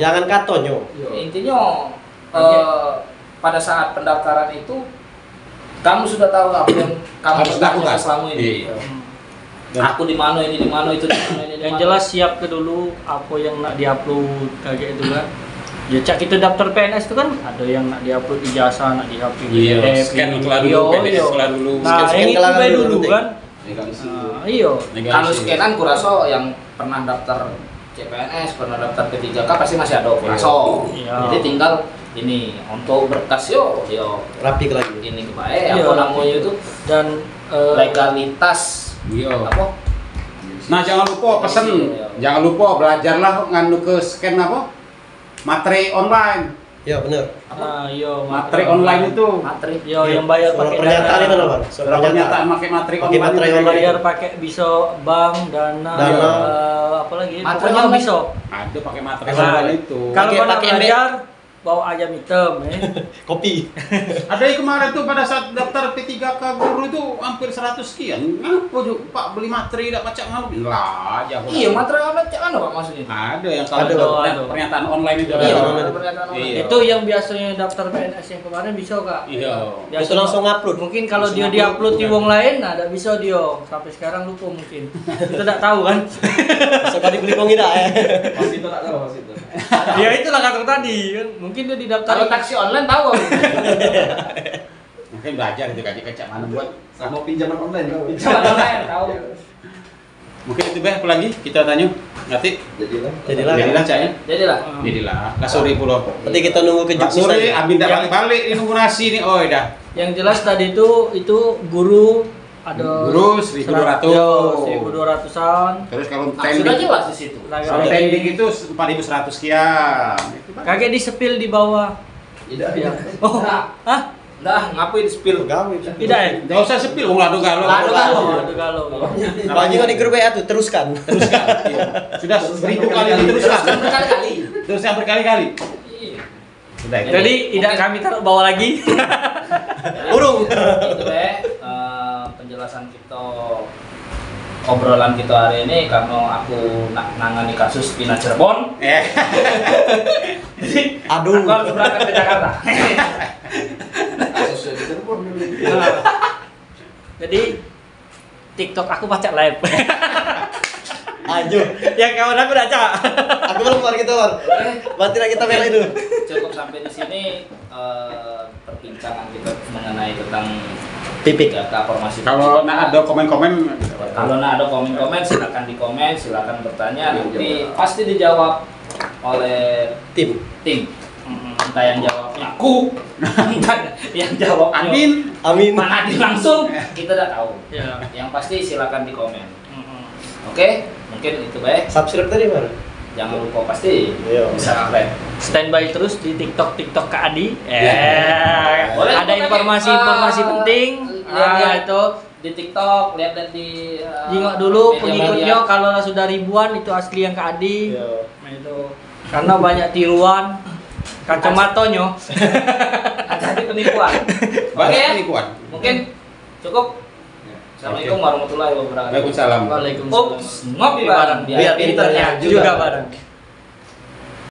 Jangan katonyo. Intinya pada saat pendaftaran itu kamu sudah tahu apa yang kamu Harus lakukan selama ini. Aku di mana ini di mana itu di mana ini. Yang jelas siap ke dulu apa yang nak diupload kayak itu kan. Ya cak kita daftar PNS itu kan ada yang nak diupload ijazah, nak diupload PDF, scan dulu, PDF dulu. Nah, Scan ini kelangan itu dulu, dulu kan. Iya. Kalau scanan kuraso yang pernah daftar CPNS, pernah daftar P3K pasti masih ada kuraso. Iya. Jadi tinggal ini untuk berkas yo Rapi lagi. ini kebaik apa namanya itu Dan legalitas Iya. apa? Nah, jangan lupa pesen. Jangan lupa belajarlah nganu ke scan apa? Materi online. Ya benar. iya Materi online itu. Materi. Yo yang bayar Surat pakai pernyataan itu apa? Surat pernyataan pakai materi Pakai online. materi itu. online. bayar pakai bisa bank, dana, apa lagi? Materi Pokoknya online. bisa. Ada pakai materi Nah, online itu. Kalau kau nak pakai belajar bawa ayam hitam Kopi. Ada yang kemarin tuh pada saat daftar P3K guru itu hampir 100 sekian. Ngapa Pak beli materi tidak pacak malu? Lah, aja. Iya, materi apa cak Pak maksudnya? Ada yang kalau pernyataan online itu. Iya, ada. pernyataan online. Iya. itu yang biasanya daftar PNS yang kemarin bisa Kak. Iya. Biasa Itu langsung upload. mungkin kalau Langsung dia upload, diupload di bukan? wong lain nah tidak bisa dia sampai sekarang lupa mungkin kita tidak tahu kan. Sekali beli tidak ya. Masih itu tak tahu masih itu. Ya itulah kata tadi kan mungkin dia didaftar Kalau taksi online tahu. Mungkin belajar itu kacak mana buat. Sama pinjaman online tahu. Pinjaman online tahu. Mungkin itu apa lagi kita tanya. Nanti Jadilah. Cak ya. Jadilah. Jadilah. Lah sore pulau. Nanti kita nunggu ke Lah Jogja sore saja. abis dah balik ini nunggu nasi nih. Oh, dah. yang jelas tadi itu guru ada Guru 1.200. 1.200-an. Terus kalau Sudah pending, jelas di situ. kalau pending itu 4.100 sekian. Itu kan. Kakek di sepil di bawah. Tidak. Ya. Oh, hah? Nah, ngapain spill? Gawe. Tidak ya? Enggak usah sepil, wong lado galau. Lado galau. Aduh galau. Apalagi kalau di grup WA tuh teruskan. Teruskan. Iya. Sudah 1.000 kali diteruskan. Berkali-kali. Teruskan berkali-kali. Iya. Sudah itu. Jadi tidak kami taruh bawah lagi. Urung. Itu penjelasan kita, obrolan kita hari ini karena aku nangani kasus Pina Cirebon. Jadi Aduh. aku harus berangkat ke Jakarta. Kasus di Cirebon dulu. Jadi TikTok aku pacak live. Ayo. Yang kawan aku udah cak. Aku belum keluar gitu, Lor. Berarti lah kita bela itu. Cukup sampai di sini perbincangan kita mengenai tentang Pipik. data formasi. Kalau ada komen-komen, Kalau ada komen-komen silakan dikomen, silakan bertanya, nanti pasti dijawab oleh Tim. tim. Entah yang jawabnya aku, entah yang jawab Amin. Amin. Pak Adil langsung, kita tidak tahu. Ya. Yang pasti silakan dikomen. Oke, mungkin itu baik. Subscribe tadi mana? Jangan lupa pasti Iya. subscribe. Standby terus di TikTok Kak Adi. Boleh, Ada pokoknya, informasi-informasi penting. lihat Itu di TikTok, lihat di jingok dulu media-media. pengikutnya kalau sudah ribuan itu asli yang Kak Adi. Iya. Nah, itu karena banyak tiruan kacamatonya. Hati-hati penipuan. Banyak Oke, penipuan. mungkin cukup. Assalamualaikum warahmatullahi wabarakatuh. Waalaikumsalam. Waalaikumsalam. Ups, ngopi bareng Biar pinternya juga bareng.